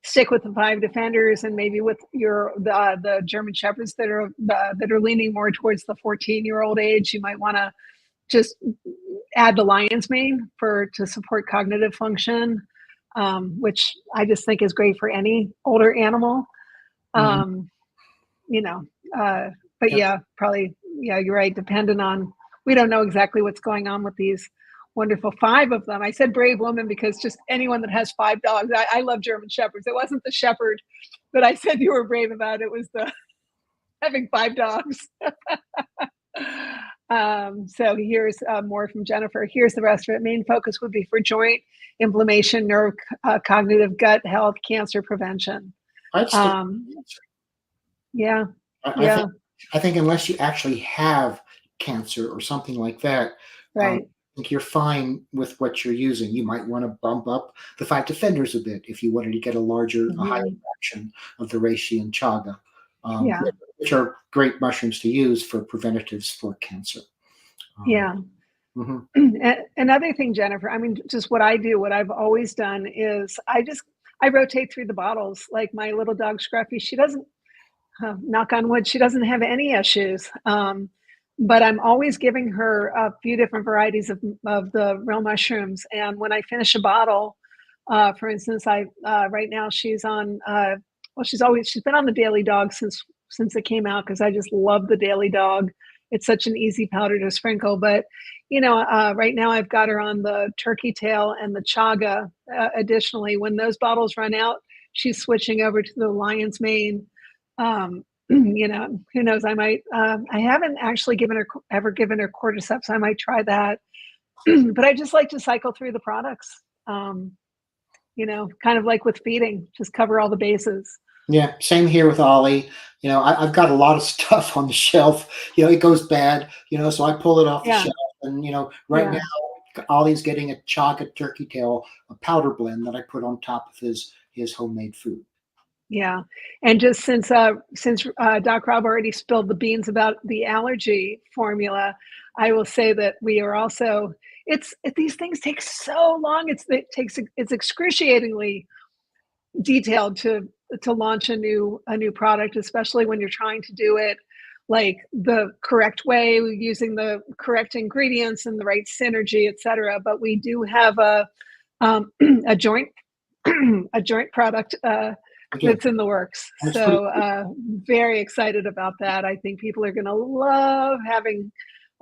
stick with the 5 defenders, and maybe with the German shepherds that are leaning more towards the 14-year-old age, you might want to just add the lion's mane to support cognitive function, which I just think is great for any older animal. Mhm. Um, you know, but Yep. yeah, probably, yeah, you're right. We don't know exactly what's going on with these wonderful 5 of them. I said brave woman because just anyone that has 5 dogs, I love German shepherds. It wasn't the shepherd that I said you were brave about. It was the having 5 dogs. So here's more from Jennifer. Here's the rest of it. Main focus would be for joint inflammation, nerve, cognitive, gut health, cancer prevention. I'd stick with Um, cancer. yeah, I yeah, think unless you actually have cancer or something like that, I right. think you're fine with what you're using. You might want to bump up the 5 defenders a bit if you wanted to get a higher Mhm. fraction of the reishi and chaga, um, Yeah, which are great mushrooms to use for preventatives for cancer. Um, yeah. mhm. Another thing, Jennifer, I mean, just what I do, what I've always done is I rotate through the bottles. Like my little dog Scruffy, she doesn't, knock on wood, she doesn't have any issues. But I'm always giving her a few different varieties of the real mushrooms. And when I finish a bottle, for instance, right now she's on, well, she's been on the Daily Dog since it came out because I just love the Daily Dog. It's such an easy powder to sprinkle. But right now I've got her on the turkey tail and the chaga. Additionally, when those bottles run out, she's switching over to the lion's mane. Who knows? I haven't actually ever given her cordyceps. I might try that, but I just like to cycle through the products. Kind of like with feeding, just cover all the bases. Yeah, same here with Ollie. I've got a lot of stuff on the shelf. It goes bad. So I pull it off the Yeah, shelf, and right yeah, now Ollie's getting a chaga turkey tail, a powder blend that I put on top of his homemade food. yeah. And just since Doc Rob already spilled the beans about the allergy formula, I will say that we are also. These things take so long. It's excruciatingly detailed to launch a new product, especially when you're trying to do it like the correct way, using the correct ingredients and the right synergy, etc. But we do have a joint a joint product We do, that's in the works. and it's pretty. So very excited about that. I think people are going to love having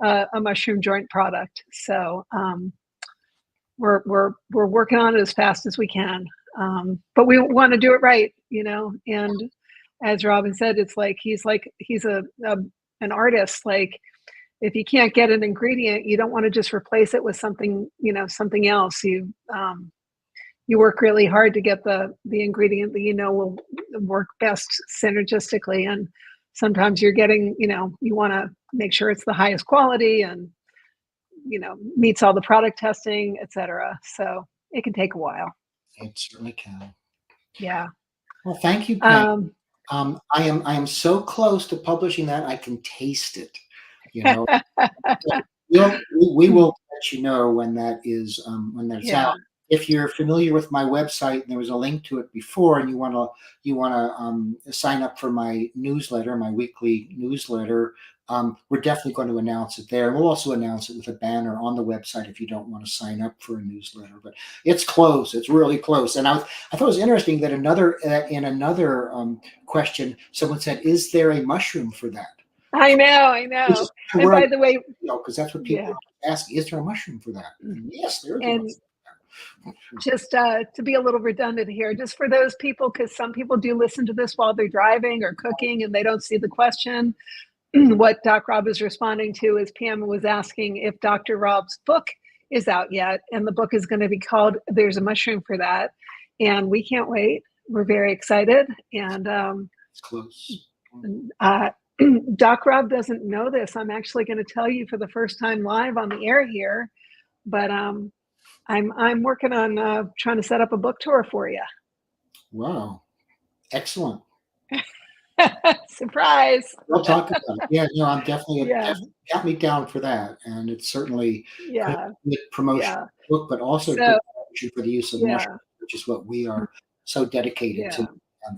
a mushroom joint product. So we're working on it as fast as we can. But we want to do it right, and as Robin said, it's like he's an artist. Like, if you can't get an ingredient, you don't want to just replace it with something, something else. You work really hard to get the ingredient that will work best synergistically. And sometimes you're getting, you want to make sure it's the highest quality and meets all the product testing, etc. So it can take a while. It certainly can. Yeah. Well, thank you, Pam. I am so close to publishing that I can taste it. We will let you know when that's out. If you're familiar with my website, and there was a link to it before, and you want to sign up for my newsletter, my weekly newsletter, we're definitely going to announce it there. We'll also announce it with a banner on the website if you don't want to sign up for a newsletter. But it's close; it's really close. And I thought it was interesting that in another question, someone said, "Is there a mushroom for that?" I know. And by the way, because that's what people ask: "Is there a mushroom for that?" And yes, there is. And just to be a little redundant here, just for those people, because some people do listen to this while they're driving or cooking and they don't see the question. What Doc Rob is responding to is Pam was asking if Dr. Rob's book is out yet, and the book is going to be called "There's a Mushroom for That," and we can't wait. We're very excited, and it's close. Doc Rob doesn't know this. I'm actually going to tell you for the first time live on the air here, but I'm working on trying to set up a book tour for you. Wow, excellent. Surprise. We'll talk about it. Yeah, no, I'm definitely got me down for that, and it's certainly good promotion book, but also good promotion for the use of mushrooms, which is what we are so dedicated to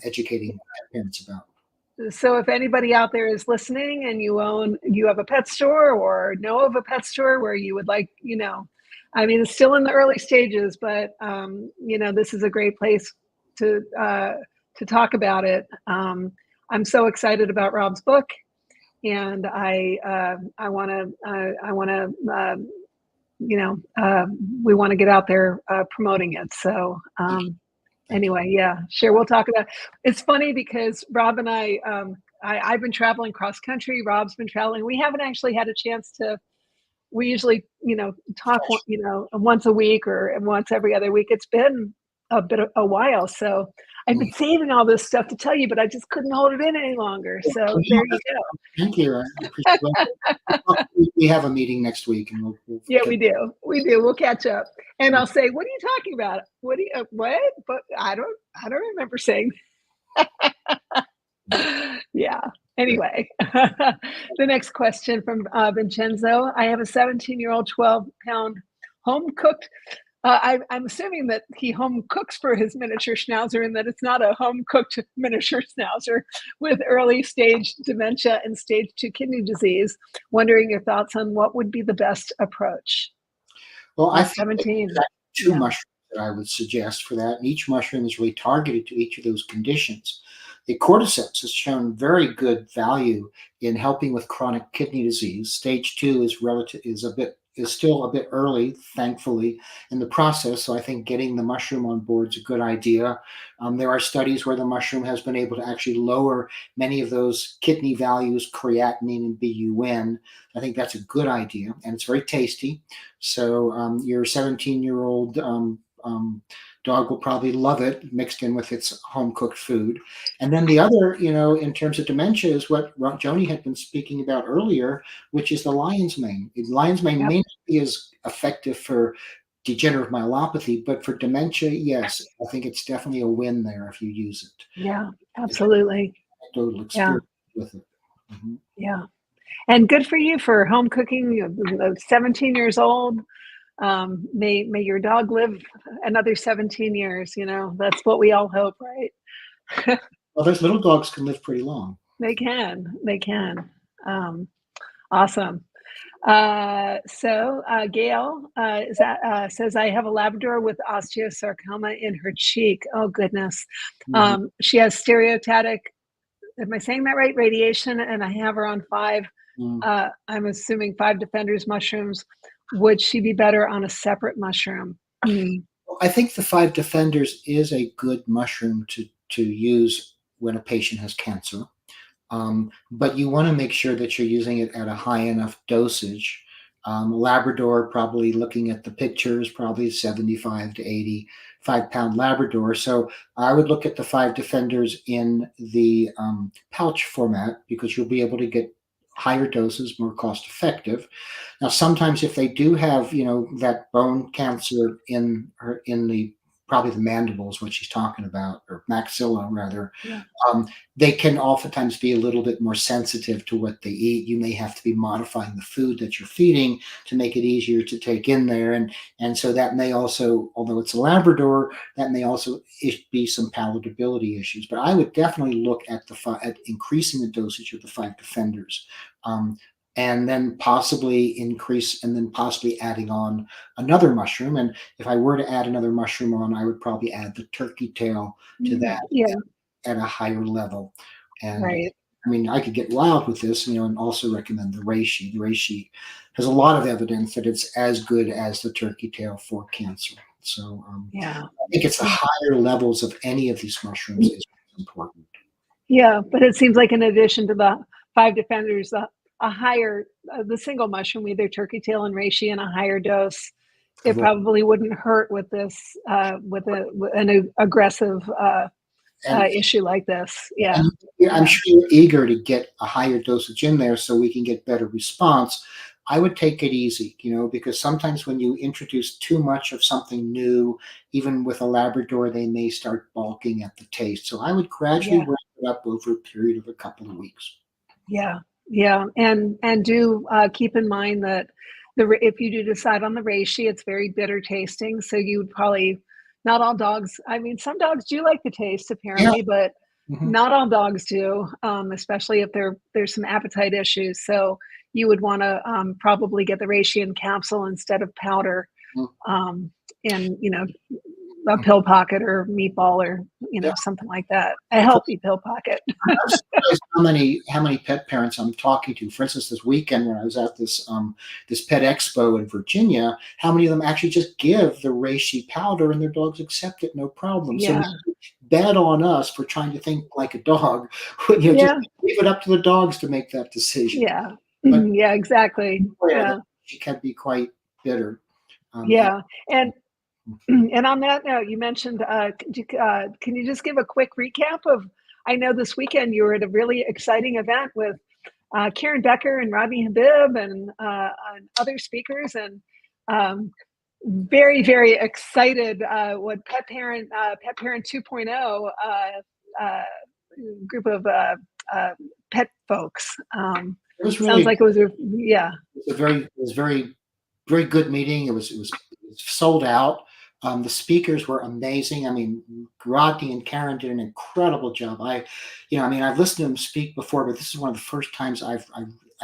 educating parents about. So if anybody out there is listening and you have a pet store or know of a pet store where you would like, I mean, it's still in the early stages, but this is a great place to talk about it. I'm so excited about Rob's book, and we want to get out there promoting it. So anyway, sure, we'll talk about it. It's funny because Rob and I've been traveling cross country. Rob's been traveling. We haven't actually had a chance to. We usually, talk, once a week or once every other week. It's been a while. So I've been saving all this stuff to tell you, but I just couldn't hold it in any longer. So there you go. Thank you. I appreciate it. We have a meeting next week, and we'll we do. We'll catch up, and I'll say, "What are you talking about? What? But I don't remember saying." Yeah. Anyway, the next question from Vincenzo. I have a 17-year-old, 12-pound home-cooked. I'm assuming that he home cooks for his miniature schnauzer and that it's not a home-cooked miniature schnauzer with early stage dementia and stage 2 kidney disease. Wondering your thoughts on what would be the best approach. Well, I think 17. Two mushrooms that I would suggest for that. And each mushroom is really targeted to each of those conditions. The cordyceps has shown very good value in helping with chronic kidney disease. Stage 2 is still a bit early, thankfully, in the process. So I think getting the mushroom on board is a good idea. There are studies where the mushroom has been able to actually lower many of those kidney values, creatinine and BUN. I think that's a good idea, and it's very tasty. So your 17-year-old dog will probably love it mixed in with its home-cooked food. And then the other, in terms of dementia, is what Joni had been speaking about earlier, which is the lion's mane. Lion's mane may not be as effective for degenerative myelopathy, but for dementia, yes, I think it's definitely a win there if you use it. Yeah, absolutely. Anecdotal experience with it. Mm-hmm. Yeah. And good for you for home cooking, 17 years old. May your dog live another 17 years. That's what we all hope, right? Well, those little dogs can live pretty long. They can. Awesome. So Gail says, I have a Labrador with osteosarcoma in her cheek. Oh, goodness. Mm-hmm. She has stereotactic, am I saying that right? Radiation, and I have her on 5. I'm assuming 5 Defenders mushrooms. Would she be better on a separate mushroom? Mm. I think the Five Defenders is a good mushroom to use when a patient has cancer. But you want to make sure that you're using it at a high enough dosage. Labrador, probably looking at the pictures, probably 75 to 85 pound Labrador. So I would look at the Five Defenders in the pouch format because you'll be able to get higher doses, more cost effective. Now, sometimes if they do have, that bone cancer in the probably the mandible is what she's talking about, or maxilla rather, Yeah. they can oftentimes be a little bit more sensitive to what they eat. You may have to be modifying the food that you're feeding to make it easier to take in there. And so that may also, although it's a Labrador, that may also be some palatability issues. But I would definitely look at at increasing the dosage of the Five Defenders. And then possibly adding on another mushroom. And if I were to add another mushroom on, I would probably add the turkey tail to that Yeah. at a higher level. And Right. I mean, I could get wild with this, and also recommend the reishi. The reishi has a lot of evidence that it's as good as the turkey tail for cancer. So Yeah. I think it's the higher levels of any of these mushrooms is important. Yeah. But it seems like in addition to the Five Defenders, a higher, the single mushroom, either turkey tail and reishi, in a higher dose, it probably wouldn't hurt with this, with an aggressive And issue like this. Yeah. And I'm sure you're eager to get a higher dosage in there so we can get better response. I would take it easy, because sometimes when you introduce too much of something new, even with a Labrador, they may start balking at the taste. So I would gradually Yeah. ramp it up over a period of a couple of weeks. Yeah. Yeah. And do keep in mind that if you do decide on the reishi, it's very bitter tasting. So you would probably, not all dogs, I mean, some dogs do like the taste Yeah. apparently, but Mhm. not all dogs do, especially if there's some appetite issues. So you would want to probably get the reishi in capsule instead of powder, Mhm. in a pill pocket or meatball, or Yeah. something like that. A healthy pill pocket. I'm surprised how many pet parents I'm talking to. For instance, this weekend when I was at this pet expo in Virginia, how many of them actually just give the reishi powder and their dogs accept it no problem. So Yeah. bad on us for trying to think like a dog. Just Yeah. leave it up to the dogs to make that decision. Yeah. But Yeah, exactly. Yeah. she can be quite bitter. And Yeah. And and on that note, you mentioned, can you just give a quick recap of, I know this weekend you were at a really exciting event with Karen Becker and Robbie Habib and other speakers, and very, very excited what Pet Parent 2.0 group of pet folks. it was Sounds really like it was yeah. it was very very good meeting. It was sold out. The speakers were amazing. I mean, Rodney and Karen did an incredible job. I've listened to them speak before, but this is one of the first times I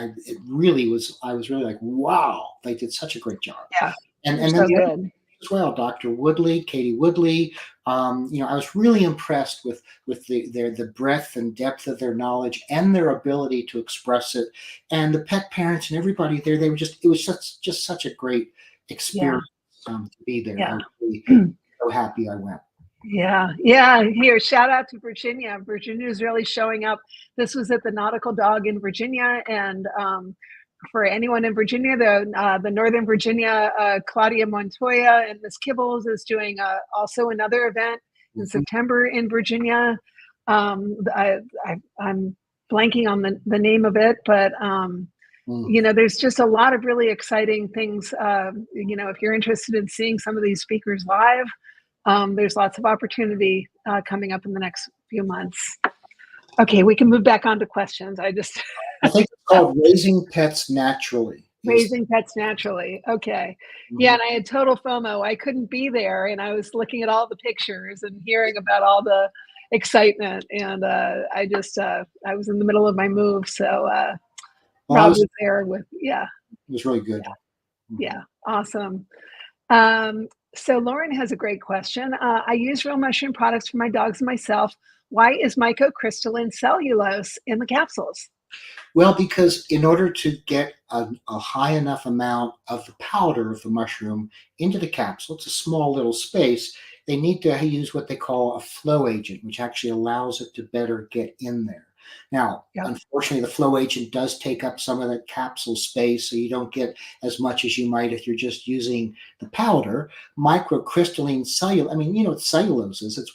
was really like, wow, they did such a great job. Yeah, And they're then so good. as well, Dr. Woodley, Katie Woodley. I was really impressed with the breadth and depth of their knowledge and their ability to express it. And the pet parents and everybody there, it was just such a great Yeah, experience to be there. I yeah. was really so happy I went. Yeah, yeah. Here, shout out to Virginia. Virginia is really showing up. This was at the Nautical Dog in Virginia, and for anyone in Virginia, the Northern Virginia, Claudia Montoya and Miss Kibbles is doing also another event in Mhm. September in Virginia. I'm blanking on the name of it, but Mm. there's just a lot of really exciting things. If you're interested in seeing some of these speakers live, there's lots of opportunity coming up in the next few months. Okay, we can move back on to questions. I think it's called Raising Pets Naturally. Raising Pets Naturally. Okay. Yeah, Mhm. and I had total FOMO. I couldn't be there, and I was looking at all the pictures and hearing about all the excitement, and I was in the middle of my move, so Well, Rob was there with, yeah, it was really good. Mhm. yeah, awesome. So Lauren has a great question. I use real mushroom products for my dogs and myself. Why is microcrystalline cellulose in the capsules? Well, because in order to get a high enough amount of the powder of the mushroom into the capsule, it's a small little space, they need to use what they call a flow agent, which actually allows it to better get in there. Now, Yep. unfortunately, the flow agent does take up some of that capsule space, so you don't get as much as you might if you're just using the powder. Microcrystalline cellulose, I mean, you know what cellulose is. It's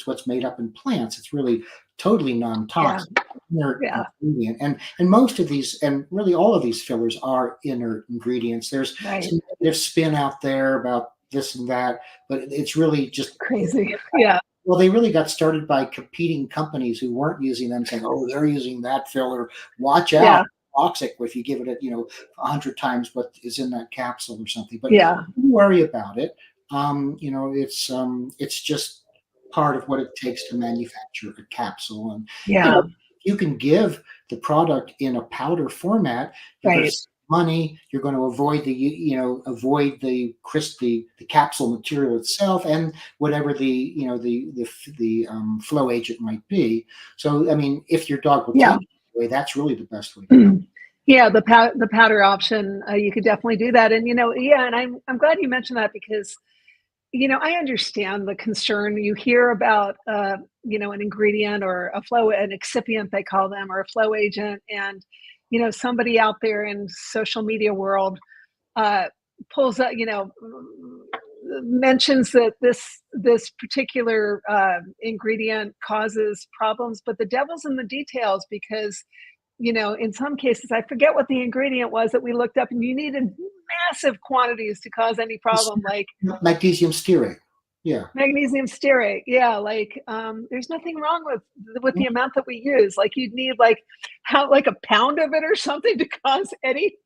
what's made up in plants. It's really totally Yeah. non-toxic. Inert Yeah. ingredient. And most of these, and really all of these fillers are inert ingredients. There's Right. some negative spin out there about this and that, but it's really just, Crazy. Yeah. well, they really got started by competing companies who weren't using them, saying, "Oh, they're using that filler. Watch out, Yeah. toxic if you give it, 100 times what is in that capsule or something." But Yeah. don't worry about it. It's just part of what it takes to manufacture a capsule, and Yeah. you can give the product in a powder format. You're going to Right. save money. You're going to avoid the capsule material itself and whatever the flow agent might be. So, I mean, if your dog will Yeah. take it away, that's really the best way to go. Yeah, the powder option, you could definitely do that. And yeah, and I'm glad you mentioned that because I understand the concern you hear about, an ingredient or an excipient they call them, or a flow agent, and somebody out there in social media world uh, pulls up, mentions that this particular ingredient causes problems, but the devil's in the details because in some cases, I forget what the ingredient was that we looked up, and you needed massive quantities to cause any problem, like Magnesium stearate. Yeah. magnesium stearate. Yeah, like there's nothing wrong with the amount that we use. Like you'd need like a pound of it or something to cause Well, any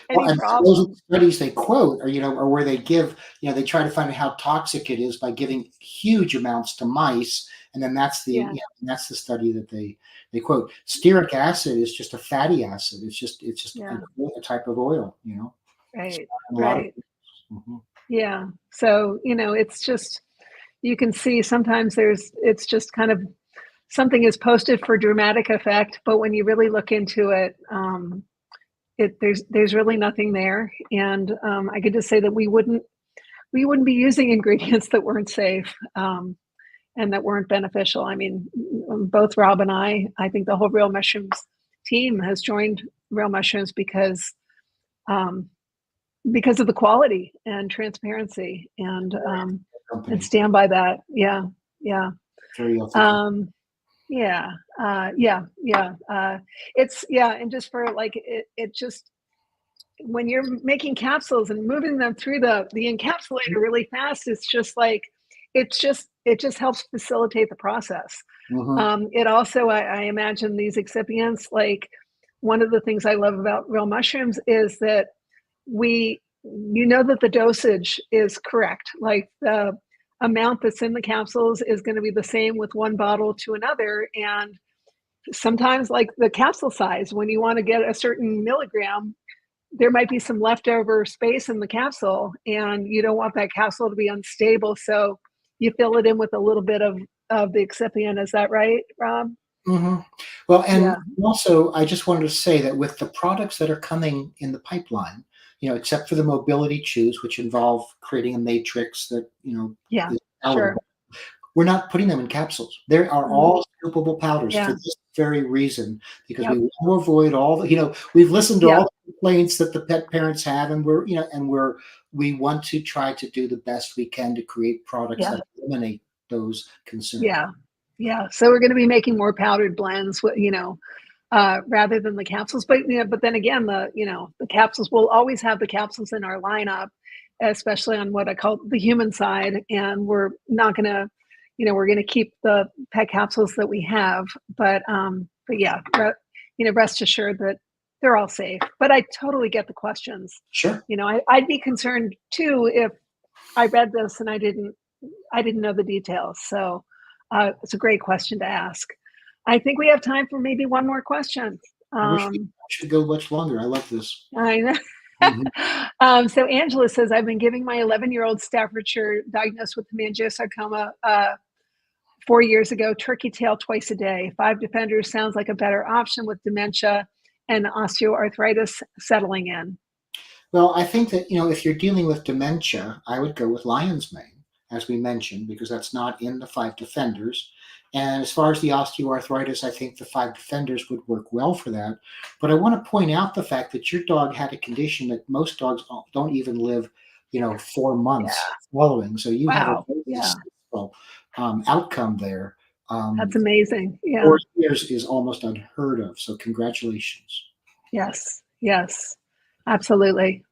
and those problem. studies they quote are where they give, they try to find out how toxic it is by giving huge amounts to mice, and then Yeah, that's the study that they quote. Stearic acid is just a fatty acid. It's just yeah, a type of oil, It's right, found in a lot of. right. Mhm. Yeah. So it's just you can see sometimes it's just kind of something is posted for dramatic effect, but when you really look into it, there's really nothing there. And I could just say that we wouldn't be using ingredients that weren't safe, and that weren't beneficial. I mean, both Rob and I think the whole Real Mushrooms team has joined Real Mushrooms um, because of the quality and transparency, and Company, stand by that. Yeah, yeah. very ethical. Um, Yeah, yeah. It's yeah, and just for like it just when you're making capsules and moving them through the encapsulator really fast, it's just like it just helps facilitate the process. Hmm. It also, I imagine these excipients, like one of the things I love about Real Mushrooms is that that the dosage is correct. Like the amount that's in the capsules is going to be the same with one bottle to another. And sometimes, like the capsule size, when you want to get a certain milligram, there might be some leftover space in the capsule, and you don't want that capsule to be unstable. So you fill it in with a little bit of the excipient. Is that right, Rob? Hmm. Well, and Yeah. also, I just wanted to say that with the products that are coming in the pipeline, except for the mobility chews, which involve creating a matrix that, Yeah. is Sure. palatable, we're not putting them in capsules. They are Mhm. all scoopable powders for Yeah. this very reason, because we Yep. want to avoid we've listened to all Yep. the complaints that the pet parents have, and we want to try to do the best we can to create products Yeah. that eliminate those concerns. Yeah. Yeah. So we're going to be making more powdered blends, rather than the capsules. But then again, the capsules will always have the capsules in our lineup, especially on what I call the human side. And we're not going to, we're going to keep the pet capsules that we have. But yeah, rest assured that they're all safe. But I totally get the questions. Sure. I'd be concerned too if I read this and I didn't know the details. So it's a great question to ask. I think we have time for maybe one more question. I wish we Um, should go much longer. I love this. I know. Mhm. So Angela says, I've been giving my 11-year-old Staffordshire diagnosed with hemangiosarcoma 4 years ago, turkey tail twice a day. 5 defenders sounds like a better option with dementia and osteoarthritis settling in. Well, I think that, if you're dealing with dementia, I would go with lion's mane, as we mentioned, because that's not in the 5 defenders. And as far as the osteoarthritis, I think the 5 defenders would work well for that. But I want to point out the fact that your dog had a condition that most dogs don't even live, 4 Yeah. months following. So you have a Wow. very Yeah. successful outcome there. That's amazing. Yeah. 4 years is almost unheard of. So congratulations. Yes. Yes. Absolutely.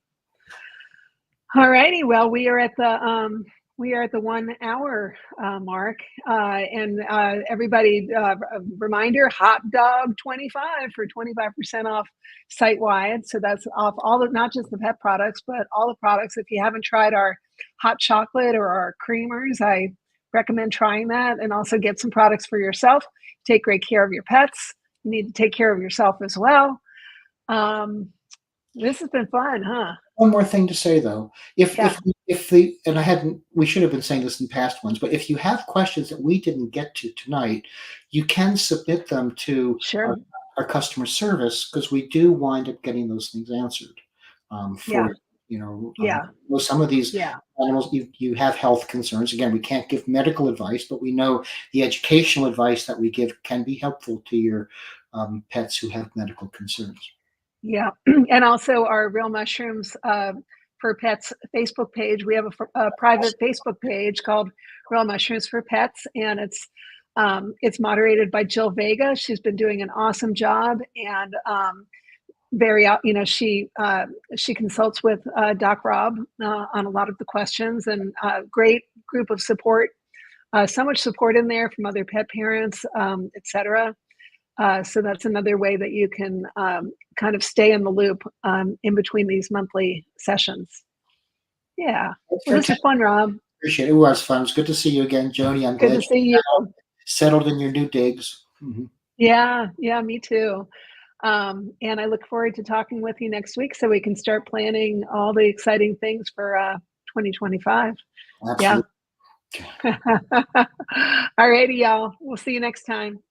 All righty. Well, we are at the 1 hour mark, and everybody, a reminder: hot dog 25 for 25% off site wide. So that's off all the, not just the pet products, but all the products. If you haven't tried our hot chocolate or our creamers, I recommend trying that, and also get some products for yourself. Take great care of your pets. You need to take care of yourself as well. This has been fun, huh? One more thing to say though, if Yeah. we should have been saying this in past ones, but if you have questions that we didn't get to tonight, you can submit them to Sure. our customer service, because we do wind up getting those things answered. Yeah. Yeah. Well, some of these Yeah. animals, you have health concerns. Again, we can't give medical advice, but we know the educational advice that we give can be helpful to your pets who have medical concerns. Yeah. And also our Real Mushrooms for Pets Facebook page. We have a private Facebook page called Real Mushrooms for Pets, and it's moderated by Jill Vega. She's been doing an awesome job, and she consults with Doc Rob on a lot of the questions, and great group of support. So much support in there from other pet parents, etc. So that's another way that you can kind of stay in the loop in between these monthly sessions. Yeah. Well, this is fun, Rob. Appreciate it. It was fun. It's good to see you again, Joni. I'm Good glad to see you. Settled in your new digs. Mm-hmm. Yeah. Yeah, me too. And I look forward to talking with you next week so we can start planning all the exciting things for 2025. Absolutely. Yeah. All righty, y'all. We'll see you next time.